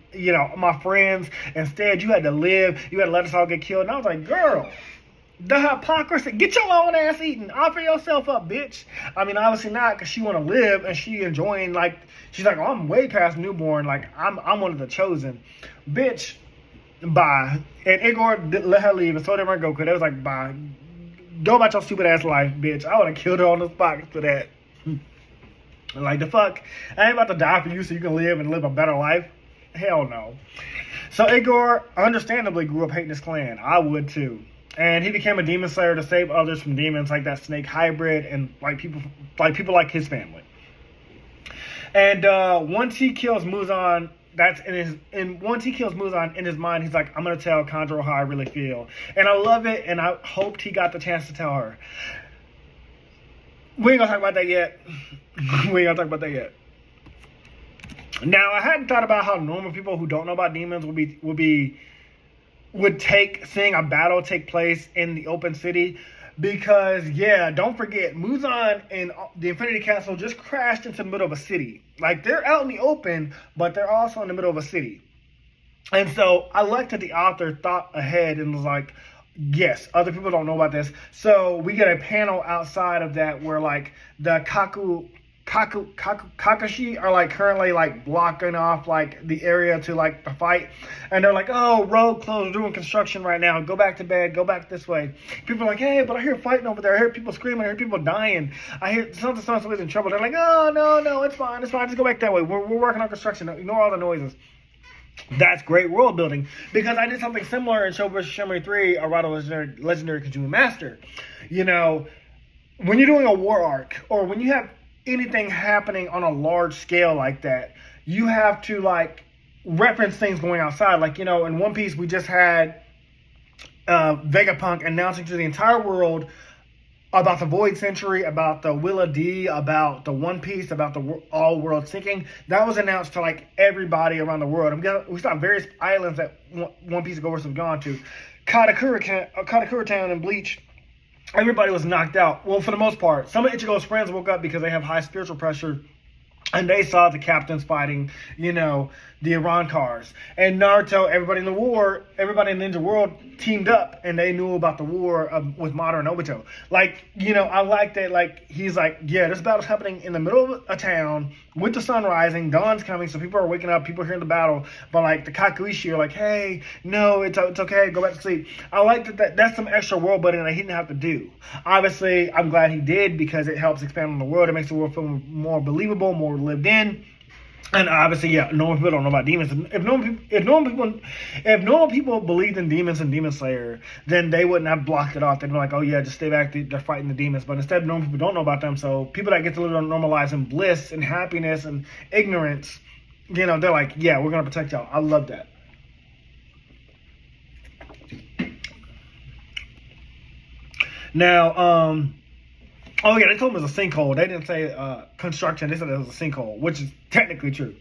my friends. Instead, you had to live. You had to let us all get killed. And I was like, girl, the hypocrisy. Get your own ass eaten. Offer yourself up, bitch. I mean, obviously not, because she want to live, and she enjoying, like, she's like, oh, I'm way past newborn. Like, I'm one of the chosen. Bitch. Bye. And Igor let her leave, and so did Rengoku. They was like, bye. Go about your stupid ass life, bitch. I would have killed her on the spot for that. Like, the fuck? I ain't about to die for you so you can live and live a better life. Hell no. So Igor understandably grew up hating his clan. I would too. And he became a demon slayer to save others from demons like that snake hybrid and like people like his family. And once he kills Muzan, once he kills Muzan in his mind, he's like, I'm gonna tell Kanjuro how I really feel. And I love it, and I hoped he got the chance to tell her. We ain't gonna talk about that yet. Now, I hadn't thought about how normal people who don't know about demons would take seeing a battle take place in the open city. Because, yeah, don't forget, Muzan and the Infinity Castle just crashed into the middle of a city. Like, they're out in the open, but they're also in the middle of a city. And so, I like that the author thought ahead and was like, yes, other people don't know about this. So, we get a panel outside of that where, like, the Kakashi are like currently like blocking off like the area to like the fight, and they're like, oh, road closed, doing construction right now, go back to bed, go back this way. People are like, hey, but I hear fighting over there, I hear people screaming, I hear people dying, I hear something's in trouble. They're like, oh, no, it's fine, just go back that way, we're working on construction, ignore all the noises. That's great world building, because I did something similar in Show vs. Shinry 3, Arado Legendary Konjuis Master. You know, when you're doing a war arc, or when you have anything happening on a large scale like that, you have to like reference things going outside. Like, you know, in One Piece we just had Vegapunk announcing to the entire world about the Void Century, about the Willa D, about the One Piece, about the all world sinking. That was announced to like everybody around the world. We saw various islands that One Piece goers have gone to. Katakura Town and Bleach, everybody was knocked out. Well, for the most part. Some of Ichigo's friends woke up because they have high spiritual pressure, and they saw the captains fighting, you know, the Iran cars. And Naruto, everybody in the Ninja world teamed up, and they knew about the war with Madara and Obito. Like, you know, I like that, like, he's like, yeah, this battle's happening in the middle of a town, with the sun rising, dawn's coming, so people are waking up, people are hearing the battle, but, like, the Kakuishi are like, hey, no, it's okay, go back to sleep. I like that's some extra world building that he didn't have to do. Obviously, I'm glad he did, because it helps expand on the world, it makes the world feel more believable, more lived in. And obviously, yeah, normal people don't know about demons. If normal people believed in demons and Demon Slayer, then they wouldn't have blocked it off. They'd be like, oh yeah, just stay back, they're fighting the demons. But instead, normal people don't know about them. So people that get to live on normal lives in bliss and happiness and ignorance, you know, they're like, yeah, we're going to protect y'all. I love that. Now, oh yeah, they told me it was a sinkhole. They didn't say construction. They said it was a sinkhole, which is technically true.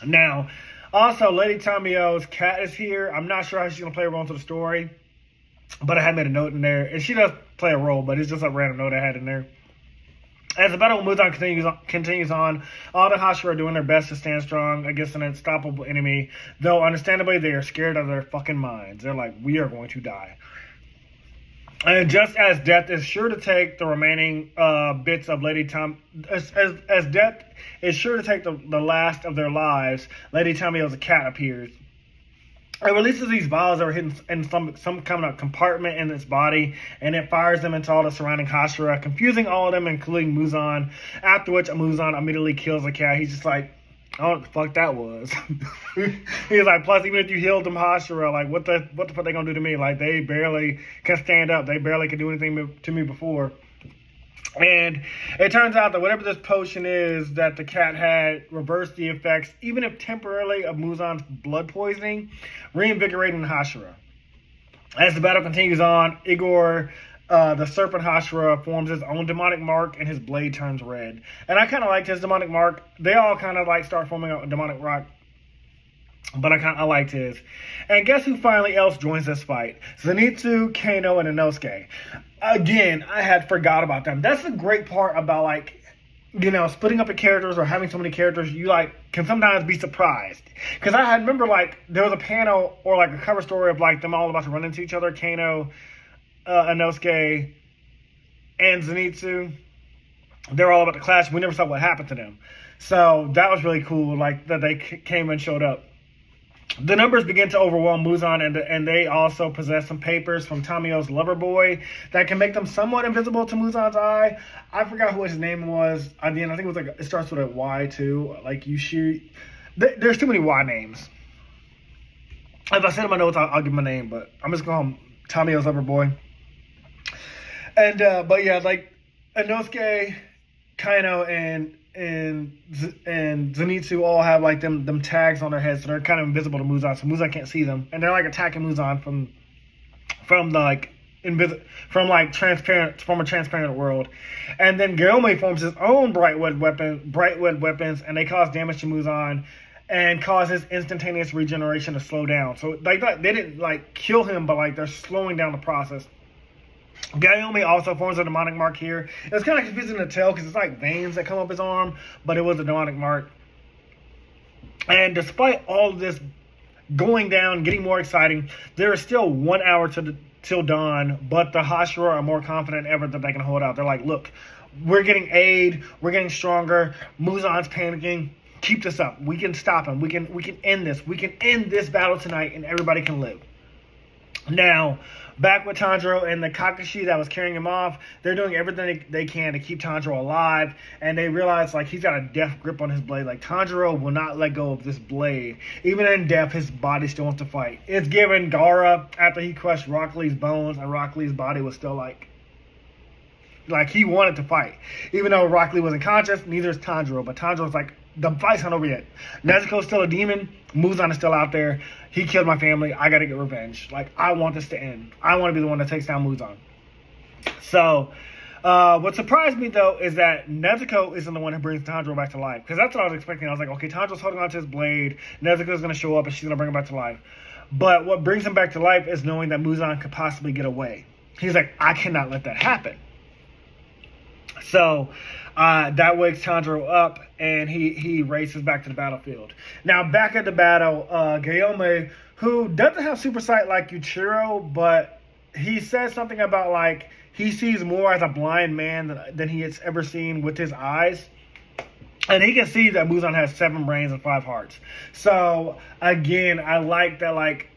Now, also, Lady Tamio's cat is here. I'm not sure how she's going to play a role into the story, but I had made a note in there. And she does play a role, but it's just a random note I had in there. As the battle moves on, continues on, all the Hashira are doing their best to stand strong against an unstoppable enemy, though understandably they are scared out of their fucking minds. They're like, we are going to die. And just as death is sure to take the remaining bits of Lady Tam, as death is sure to take the last of their lives, Lady Tamio's cat appears. It releases these vials that are hidden in some kind of compartment in its body, and it fires them into all the surrounding Hashira, confusing all of them, including Muzan. After which, Muzan immediately kills the cat. He's just like, I don't know what the fuck that was. He's like, plus, even if you healed them Hashira, like, what the fuck they gonna do to me? Like, they barely can stand up. They barely could do anything to me before. And it turns out that whatever this potion is that the cat had reversed the effects, even if temporarily, of Muzan's blood poisoning, reinvigorating the Hashira. As the battle continues on, Igor, the serpent Hashira, forms his own demonic mark, and his blade turns red. And I kind of liked his demonic mark. They all kind of like start forming a demonic rock, but I liked his. And guess who finally else joins this fight? Zenitsu, Kano, and Inosuke. Again, I had forgot about them. That's the great part about, like, you know, splitting up the characters or having so many characters. You like can sometimes be surprised, because I had remember like there was a panel or like a cover story of like them all about to run into each other. Kano, Inosuke, and Zenitsu, they're all about to clash. We never saw what happened to them, so that was really cool. Like that they came and showed up. The numbers begin to overwhelm Muzan, and they also possess some papers from Tamio's lover boy that can make them somewhat invisible to Muzan's eye. I forgot who his name was. I think it was like it starts with a Y too. Like you shoot. There's too many Y names. If I send him my notes, I'll give him a name, but I'm just going to call him Tamio's lover boy. And but yeah, like Inosuke, Kano, and Zenitsu all have like them tags on their heads, so they're kind of invisible to Muzan, so Muzan can't see them, and they're like attacking Muzan from a transparent world. And then Gyome forms his own bright red weapons, and they cause damage to Muzan and causes instantaneous regeneration to slow down. So like they didn't like kill him, but like they're slowing down the process. Gyome also forms a demonic mark here. It's kind of confusing to tell because it's like veins that come up his arm, but it was a demonic mark. And despite all of this going down, getting more exciting, there is still 1 hour till dawn, but the Hashira are more confident than ever that they can hold out. They're like, look, we're getting aid. We're getting stronger. Muzan's panicking. Keep this up. We can stop him. We can end this. We can end this battle tonight, and everybody can live. Now, back with Tanjiro and the Kakashi that was carrying him off, they're doing everything they can to keep Tanjiro alive, and they realize, like, he's got a death grip on his blade. Like, Tanjiro will not let go of this blade. Even in death, his body still wants to fight. It's given Gaara, after he crushed Rock Lee's bones, and Rock Lee's body was still, like he wanted to fight. Even though Rock Lee wasn't conscious, neither is Tanjiro, but Tanjiro's like, the fight's not over yet. Nezuko's still a demon. Muzan is still out there. He killed my family. I gotta get revenge. Like, I want this to end. I want to be the one that takes down Muzan. So, what surprised me, though, is that Nezuko isn't the one who brings Tanjiro back to life. Because that's what I was expecting. I was like, okay, Tanjiro's holding on to his blade. Nezuko's going to show up and she's going to bring him back to life. But what brings him back to life is knowing that Muzan could possibly get away. He's like, I cannot let that happen. So, that wakes Tanjiro up, and he races back to the battlefield. Now, back at the battle, Guillaume, who doesn't have super sight like Yuichiro, but he says something about, like, he sees more as a blind man than he has ever seen with his eyes. And he can see that Muzan has 7 brains and 5 hearts. So, again, I like that, like,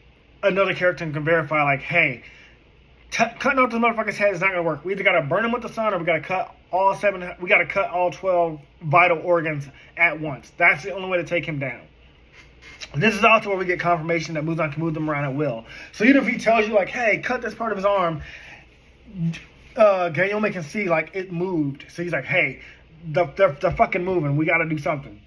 another character can verify, like, hey, cutting off this motherfucker's head is not going to work. We either got to burn him with the sun, or we got to cut all 12 vital organs at once. That's the only way to take him down. This is also where we get confirmation that Muzan can move them around at will. So even if he tells you, like, hey, cut this part of his arm, Guillaume can see, like, it moved. So he's like, hey, they're fucking moving. We got to do something.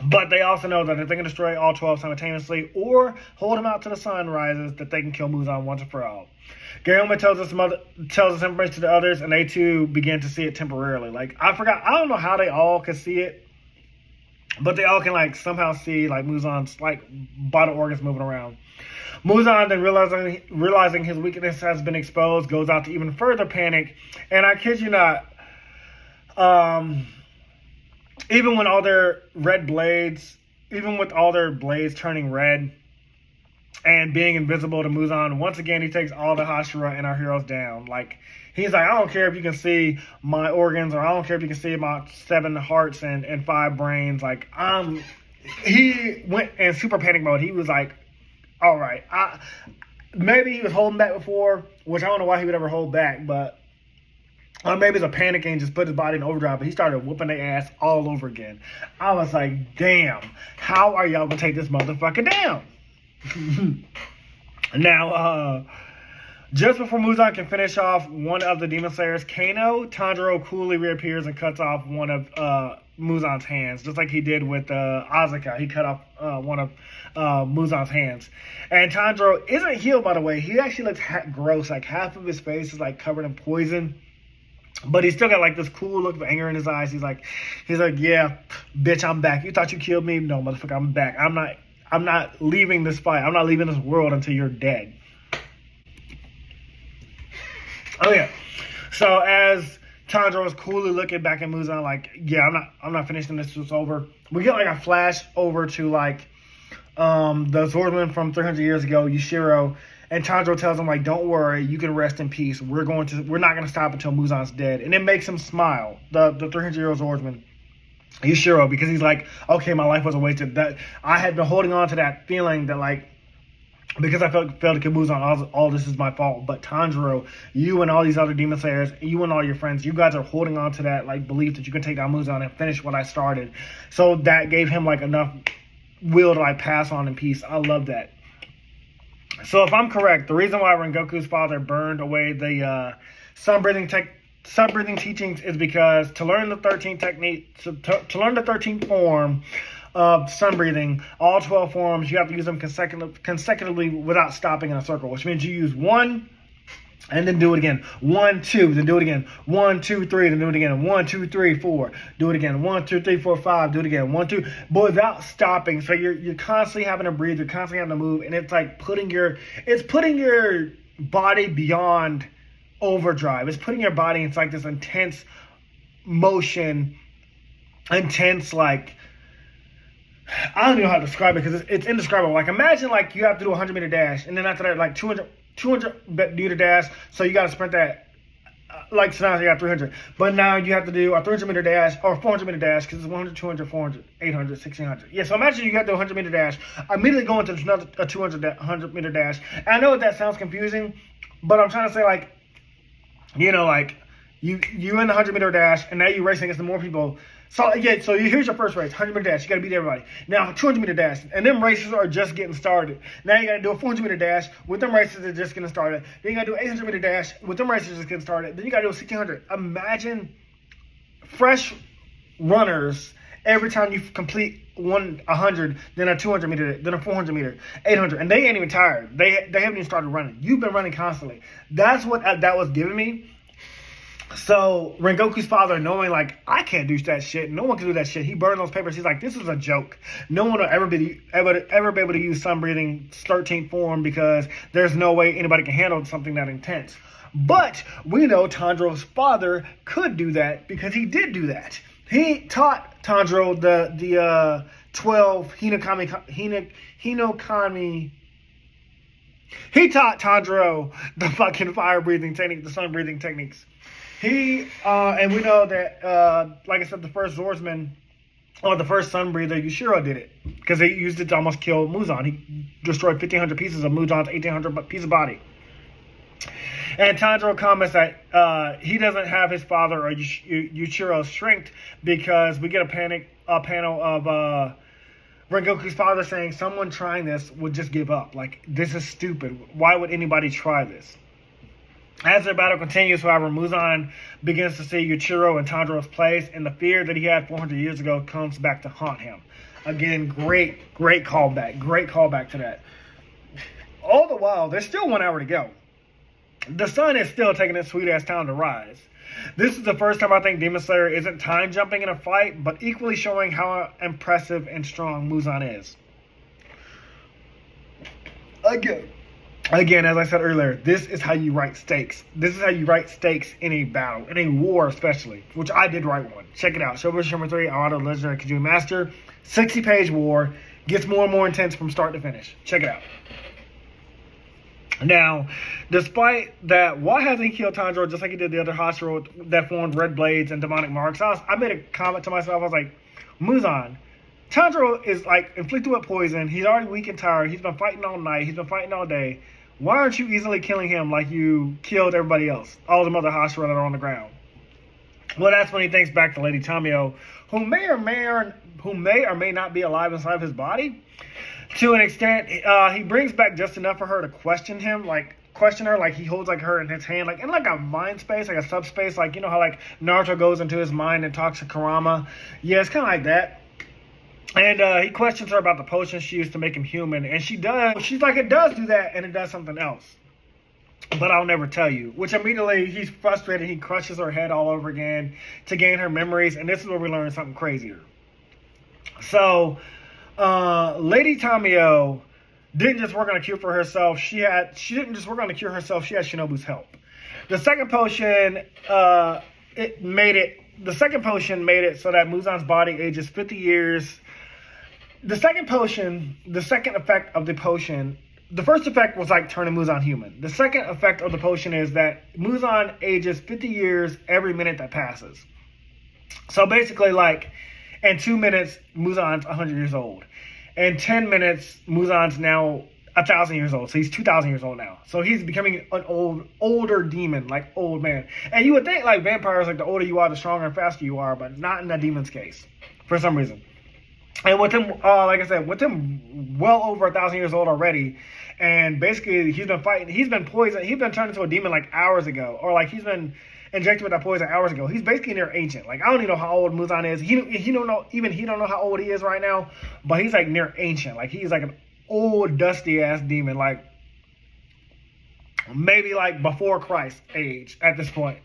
But they also know that if they can destroy all 12 simultaneously or hold them out to the sun rises, that they can kill Muzan once and for all. Guillaume tells this information to the others, and they too begin to see it temporarily. Like, I don't know how they all can see it, but they all can, like, somehow see, like, Muzan's, like, vital organs moving around. Muzan, then realizing his weakness has been exposed, goes out to even further panic. And I kid you not, even when all their red blades, even with all their blades turning red and being invisible to Muzan, once again, he takes all the Hashira and our heroes down. Like, he's like, I don't care if you can see my organs, or I don't care if you can see my 7 hearts and 5 brains. Like, he went in super panic mode. He was like, all right, maybe he was holding back before, which I don't know why he would ever hold back, but maybe it's a panic and just put his body in overdrive, but he started whooping their ass all over again. I was like, damn, how are y'all gonna take this motherfucker down? Now, just before Muzan can finish off one of the Demon Slayers, Kano, Tanjiro coolly reappears and cuts off one of Muzan's hands, just like he did with Asuka. He cut off one of Muzan's hands. And Tanjiro isn't healed, by the way. He actually looks gross. Like, half of his face is, like, covered in poison. But he's still got, like, this cool look of anger in his eyes. He's like, yeah, bitch, I'm back. You thought you killed me? No, motherfucker, I'm back. I'm not leaving this fight. I'm not leaving this world until you're dead. Oh yeah. So as Tanjiro is coolly looking back at Muzan, like, yeah, I'm not finishing this. It's over. We get, like, a flash over to, like, the swordsman from 300 years ago, Yuichiro, and Tanjiro tells him, like, don't worry, you can rest in peace. We're not gonna stop until Muzan's dead. And it makes him smile, the 300-year-old swordsman, Yuichiro, because he's like, okay, my life wasn't wasted. That I had been holding on to that feeling that, like, because I failed to kill Muzan, all this is my fault. But Tanjiro, you and all these other Demon Slayers, you and all your friends, you guys are holding on to that, like, belief that you can take down Muzan and finish what I started. So that gave him, like, enough will to, like, pass on in peace. I love that. So if I'm correct, the reason why Rengoku's father burned away the sun-breathing teachings is because to learn the 13th technique, to learn the 13th form of sun breathing, all 12 forms, you have to use them consecutively without stopping in a circle, which means you use 1 and then do it again. 1, 2, then do it again. 1, 2, 3, then do it again. 1, 2, 3, 4, do it again. 1, 2, 3, 4, 5, do it again. 1, 2, but without stopping. So you're constantly having to breathe. You're constantly having to move, and it's like putting your body beyond overdrive. It's putting your body into, like, this intense motion, intense, like, I don't even know how to describe it because it's indescribable. Like, imagine, like, you have to do a 100-meter dash, and then after that, like, 200 meter dash, so you got to sprint that like, so now you got 300. But now you have to do a 300 meter dash or 400 meter dash because it's 100, 200, 400, 800, 1600. Yeah, so imagine you got the 100 meter dash, immediately go into another a 200 meter dash. And I know that sounds confusing, but I'm trying to say, like, you know, like, you in the 100 meter dash, and now you're racing against the more people. So, yeah, so here's your first race, 100 meter dash. You got to beat everybody. Now, 200 meter dash, and them races are just getting started. Now you got to do a 400 meter dash with them races that are just getting started. Then you got to do 800 meter dash with them races just getting started. Then you got to do a 1600. Imagine fresh runners every time you complete 100, then a 200 meter, then a 400 meter, 800, and they ain't even tired. They haven't even started running. You've been running constantly. That's what that was giving me. So Rengoku's father, knowing like I can't do that shit, no one can do that shit. He burned those papers. He's like, this is a joke. No one will ever be able to use sun breathing 13th form because there's no way anybody can handle something that intense. But we know Tanjiro's father could do that because he did do that. He taught Tanjiro the 12 Hinokami. He taught Tanjiro the fucking fire breathing technique, the sun breathing techniques. He and we know that like I said, the first swordsman or the first sun breather, Yushiro, did it because he used it to almost kill Muzan. He destroyed 1,500 pieces of Muzan's 1,800 piece of body. And Tanjiro comments that he doesn't have his father or Yushiro's strength because we get a panel of Rengoku's father saying someone trying this would just give up. Like, this is stupid. Why would anybody try this? As their battle continues, however, Muzan begins to see Yuichiro in Tanjiro's place, and the fear that he had 400 years ago comes back to haunt him. Again, great callback. Great callback to that. All the while, there's still 1 hour to go. The sun is still taking its sweet-ass time to rise. This is the first time I think Demon Slayer isn't time-jumping in a fight, but equally showing how impressive and strong Muzan is. Again, as I said earlier, this is how you write stakes. This is how you write stakes in a battle, in a war especially, which I did write one. Check it out. Showbiz number 3, Auto Legendary Kajumi Master. 60-page war. Gets more and more intense from start to finish. Check it out. Now, despite that, why hasn't he killed Tanjiro just like he did the other Hashira that formed red blades and demonic marks? I made a comment to myself. I was like, Muzan, Tanjiro is like inflicted with poison. He's already weak and tired. He's been fighting all night. He's been fighting all day. Why aren't you easily killing him like you killed everybody else? All the other Hashira that are on the ground. Well, that's when he thinks back to Lady Tamio, who may or may not be alive inside of his body. To an extent, he brings back just enough for her to question her, like he holds like her in his hand, like in like a mind space, like a subspace, like you know how like Naruto goes into his mind and talks to Kurama. Yeah, it's kind of like that. And he questions her about the potion she used to make him human, and she does. She's like, it does do that, and it does something else, but I'll never tell you. Which immediately he's frustrated. He crushes her head all over again to gain her memories, and this is where we learn something crazier. So, Lady Tamio didn't just work on a cure for herself. She didn't just work on the cure herself. She had Shinobu's help. The second potion, made it so that Muzan's body ages 50 years. The second effect of the potion, the first effect was like turning Muzan human. The second effect of the potion is that Muzan ages 50 years every minute that passes. So basically, like, in 2 minutes, Muzan's 100 years old. In 10 minutes, Muzan's now 1,000 years old. So he's 2,000 years old now. So he's becoming an older demon, like old man. And you would think like vampires, like the older you are, the stronger and faster you are, but not in that demon's case for some reason. And with him, like I said, with him well over 1,000 years old already, and basically he's been fighting. He's been poisoned. He's been turned into a demon like hours ago, or like he's been injected with that poison hours ago. He's basically near ancient. Like I don't even know how old Muzan is. He don't know how old he is right now, but he's like near ancient. Like he's like an old dusty ass demon, like maybe like before Christ age at this point.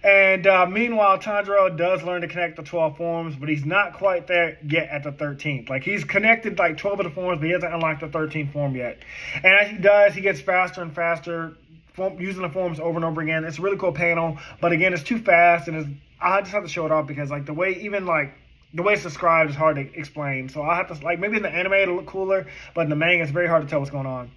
And meanwhile, Tanjiro does learn to connect the 12 forms, but he's not quite there yet at the 13th. Like he's connected like 12 of the forms, but he hasn't unlocked the 13th form yet. And as he does, he gets faster and faster, using the forms over and over again. It's a really cool panel, but again, it's too fast, and I just have to show it off because like the way it's described is hard to explain. So I have to, like, maybe in the anime it'll look cooler, but in the manga it's very hard to tell what's going on.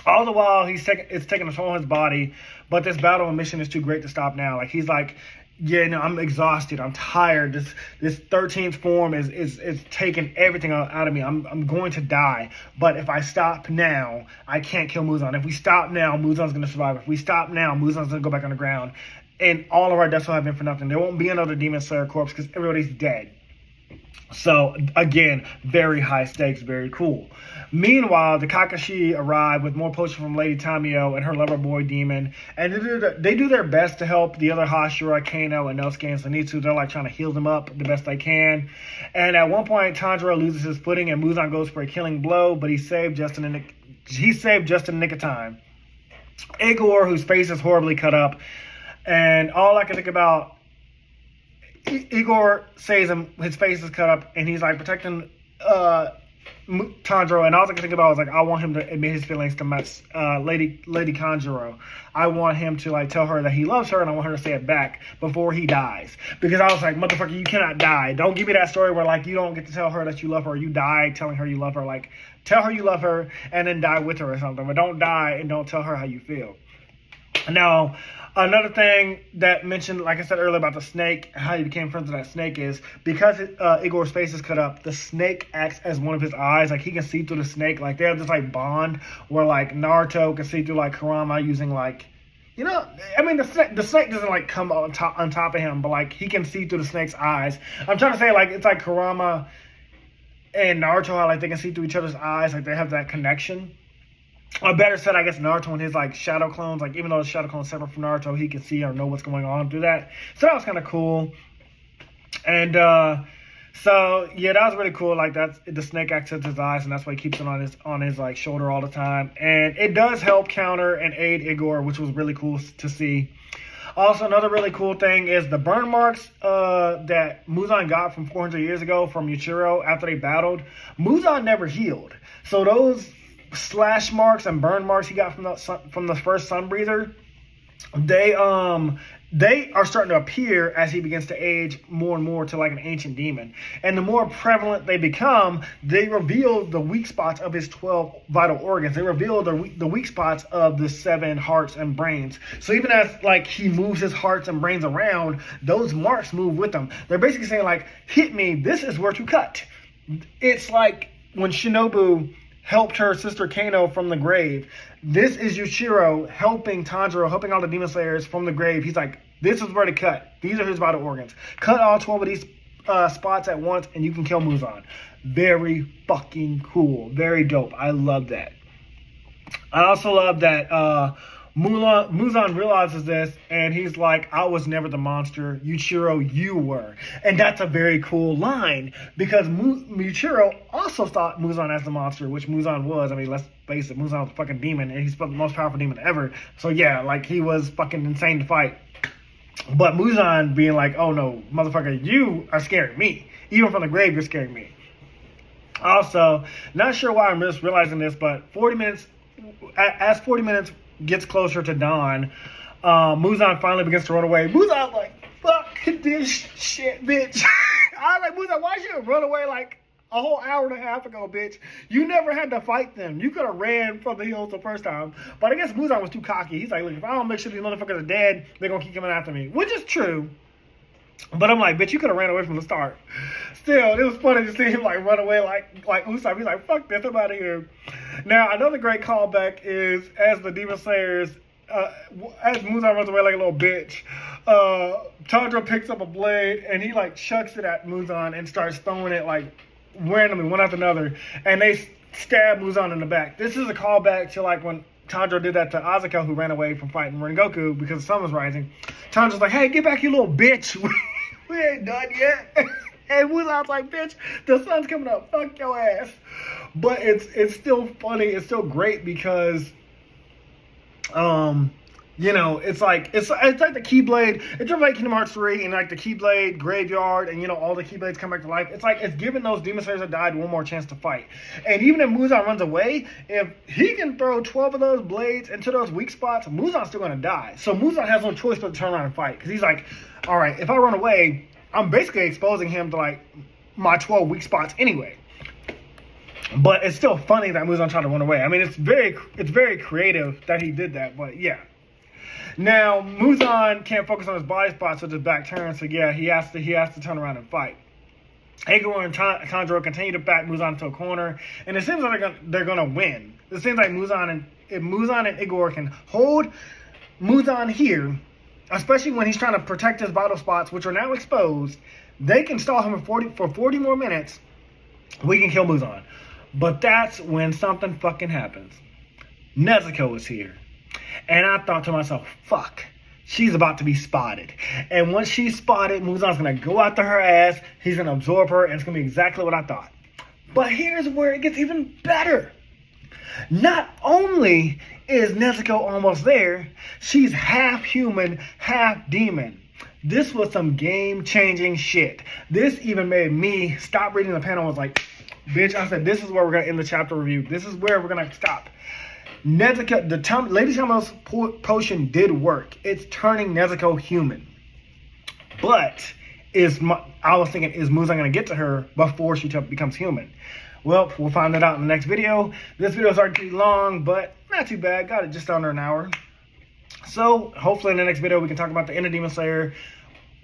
All the while, it's taking a toll on his body, but this battle and mission is too great to stop now. Like, he's like, yeah, no, I'm exhausted. I'm tired. This 13th form is taking everything out of me. I'm going to die. But if I stop now, I can't kill Muzan. If we stop now, Muzan's going to survive. If we stop now, Muzan's going to go back on the ground. And all of our deaths will have been for nothing. There won't be another Demon Slayer corpse because everybody's dead. So, again, very high stakes, very cool. Meanwhile, the Kakashi arrive with more potions from Lady Tamio and her lover boy demon, and they do their best to help the other Hashira, Kano, and Nosuke and Zenitsu. They're like trying to heal them up the best they can. And at one point, Tanjiro loses his footing, and Muzan goes for a killing blow, but he's saved just in the nick of time. Igor, whose face is horribly cut up, and all I can think about, Igor says his face is cut up, and he's like protecting Tanjiro, and all I can think about was like, I want him to admit his feelings to Lady Kanjuro. I want him to like tell her that he loves her, and I want her to say it back before he dies. Because I was like, motherfucker, you cannot die. Don't give me that story where like you don't get to tell her that you love her. You die telling her you love her. Like, tell her you love her and then die with her or something. But don't die and don't tell her how you feel. Now, another thing that mentioned, like I said earlier about the snake, how he became friends with that snake is because Igor's face is cut up, the snake acts as one of his eyes. Like, he can see through the snake. Like, they have this, like, bond where, like, Naruto can see through, like, Kurama using, like, you know, I mean, the snake doesn't, like, come on top of him, but, like, he can see through the snake's eyes. I'm trying to say, like, it's like Kurama and Naruto, how, like, they can see through each other's eyes. Like, they have that connection. Or better said, I guess Naruto and his like shadow clones, like even though the shadow clone is separate from Naruto, he can see or know what's going on through that. So that was kind of cool. And so yeah, that was really cool. Like that's the snake acts as his eyes, and that's why he keeps it on his like shoulder all the time. And it does help counter and aid Igor, which was really cool to see. Also, another really cool thing is the burn marks that Muzan got from 400 years ago from Yuichiro after they battled. Muzan never healed, so those slash marks and burn marks he got from the first sun breather, they are starting to appear as he begins to age more and more to like an ancient demon. And the more prevalent they become, they reveal the weak spots of his 12 vital organs. They reveal the weak spots of the 7 hearts and brains. So even as like he moves his hearts and brains around, those marks move with him. They're basically saying like, hit me, this is where to cut. It's like when Shinobu helped her sister Kano from the grave. This is Yuichiro helping Tanjiro, helping all the Demon Slayers from the grave. He's like, this is where to cut. These are his vital organs. Cut all 12 of these spots at once and you can kill Muzan. Very fucking cool. Very dope. I love that. I also love that Muzan realizes this and he's like, I was never the monster. Yuichiro, you were. And that's a very cool line because Yuichiro also thought Muzan as the monster, which Muzan was. I mean, let's face it, Muzan was a fucking demon and he's the most powerful demon ever. So yeah, like he was fucking insane to fight. But Muzan being like, oh no, motherfucker, you are scaring me. Even from the grave, you're scaring me. Also, not sure why I'm just realizing this, but 40 minutes gets closer to dawn, Muzan finally begins to run away. Muzan's like, fuck this shit, bitch. I was like, Muzan, why should you run away like a whole hour and a half ago, bitch? You never had to fight them. You could have ran from the hills the first time. But I guess Muzan was too cocky. He's like, look, if I don't make sure these motherfuckers are dead, they're going to keep coming after me. Which is true. But I'm like, bitch, you could have ran away from the start. Still, it was funny to see him like run away like Usopp. He's like, fuck this, I'm out of here. Now, another great callback is as the Demon Slayers, as Muzan runs away like a little bitch, Tanjiro picks up a blade and he like chucks it at Muzan and starts throwing it like randomly one after another. And they stab Muzan in the back. This is a callback to like when Tanjiro did that to Asuka, who ran away from fighting Rengoku because the sun was rising. Tanjiro's like, hey, get back, you little bitch. We ain't done yet. And Muzan's like, bitch, the sun's coming up. Fuck your ass. But it's still funny. It's still great because, you know, it's like the Keyblade. It's just like Kingdom Hearts 3 and like the Keyblade graveyard and, you know, all the Keyblades come back to life. It's like it's giving those Demon Slayers that died one more chance to fight. And even if Muzan runs away, if he can throw 12 of those blades into those weak spots, Muzan's still going to die. So Muzan has no choice but to turn around and fight. Because he's like, all right, if I run away, I'm basically exposing him to like my 12 weak spots anyway. But it's still funny that Muzan tried to run away. I mean, it's very creative that he did that. But yeah. Now Muzan can't focus on his body spots with his back turned. So yeah, he has to turn around and fight. Igor and Tanjiro continue to back Muzan to a corner, and it seems like they're gonna win. It seems like if Muzan and Igor can hold Muzan here, especially when he's trying to protect his vital spots, which are now exposed, they can stall him for 40 more minutes. We can kill Muzan. But that's when something fucking happens. Nezuko is here. And I thought to myself, fuck, she's about to be spotted. And once she's spotted, Muzan's going to go after her ass. He's going to absorb her, and it's going to be exactly what I thought. But here's where it gets even better. Not only is Nezuko almost there, she's half human, half demon. This was some game-changing shit. This even made me stop reading the panel and was like, bitch, I said, this is where we're going to end the chapter review. This is where we're going to stop. Nezuko, Lady Tamo's potion did work. It's turning Nezuko human. But I was thinking, is Muzan going to get to her before she becomes human? Well, we'll find that out in the next video. This video is already pretty long, but not too bad. Got it just under an hour. So, hopefully in the next video we can talk about the Inner Demon Slayer.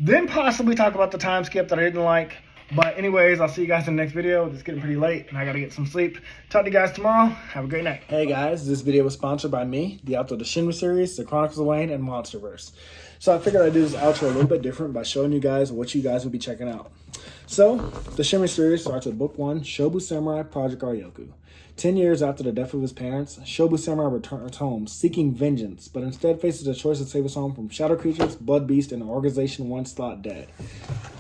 Then possibly talk about the time skip that I didn't like. But anyways, I'll see you guys in the next video. It's getting pretty late and I gotta get some sleep. Talk to you guys tomorrow. Have a great night. Hey guys, this video was sponsored by me, the author of the Shinry series, the Chronicles of Wayne, and Monsterverse. So I figured I'd do this outro a little bit different by showing you guys what you guys will be checking out. So, the Shinry series starts with Book 1, Shobu Samurai Project Aryoku. 10 years after the death of his parents, Shobu Samurai returns home seeking vengeance, but instead faces the choice to save his home from shadow creatures, blood beasts, and an organization once thought dead.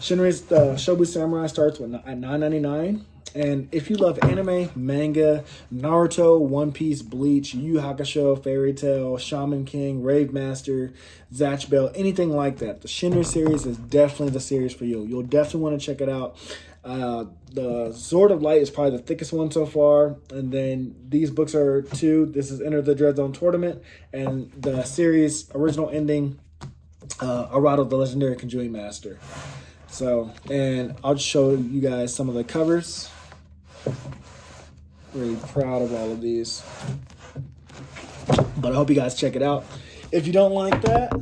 Shinry's Shobu Samurai starts at $9.99, and if you love anime, manga, Naruto, One Piece, Bleach, Yu Yu Hakusho, Fairy Tail, Shaman King, Rave Master, Zatch Bell, anything like that, the Shinry series is definitely the series for you. You'll definitely want to check it out. The Sword of Light is probably the thickest one so far, and then these books are 2. This is Enter the Dread Zone Tournament, and the series original ending, Arado the Legendary Conjuring Master. So, and I'll just show you guys some of the covers. Really proud of all of these, but I hope you guys check it out. If you don't like that,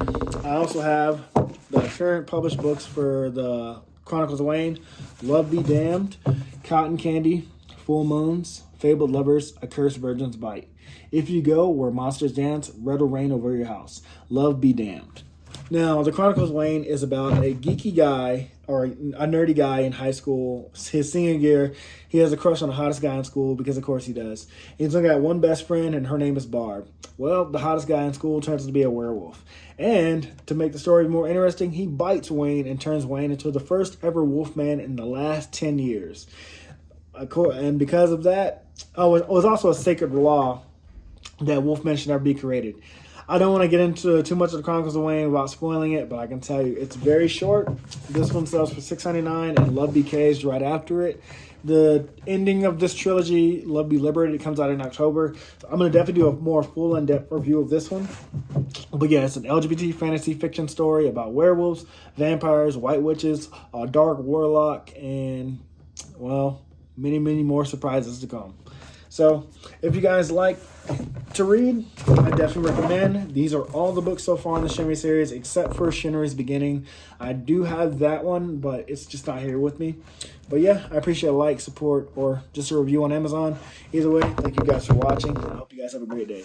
I also have the current published books for the Chronicles of Wayne, Love Be Damned, Cotton Candy, Full Moons, Fabled Lovers, A Cursed Virgin's Bite. If You Go Where Monsters Dance, Red will Rain Over Your House. Love Be Damned. Now, the Chronicles of Wayne is about a geeky guy, or a nerdy guy in high school. His senior year, he has a crush on the hottest guy in school, because of course he does. He's only got one best friend, and her name is Barb. Well, the hottest guy in school turns out to be a werewolf. And to make the story more interesting, he bites Wayne and turns Wayne into the first ever wolfman in the last 10 years. And because of that, it was also a sacred law that wolfmen should never be created. I don't want to get into too much of the Chronicles of Wayne without spoiling it, but I can tell you it's very short. This one sells for $6.99, and Love Be Caged right after it. The ending of this trilogy, Love Be Liberated, comes out in October. So I'm going to definitely do a more full in-depth review of this one. But yeah, it's an LGBT fantasy fiction story about werewolves, vampires, white witches, a dark warlock, and, well, many, many more surprises to come. So, if you guys like to read, I definitely recommend. These are all the books so far in the Shinry series, except for Shinry's Beginning. I do have that one, but it's just not here with me. But yeah, I appreciate a like, support, or just a review on Amazon. Either way, thank you guys for watching, and I hope you guys have a great day.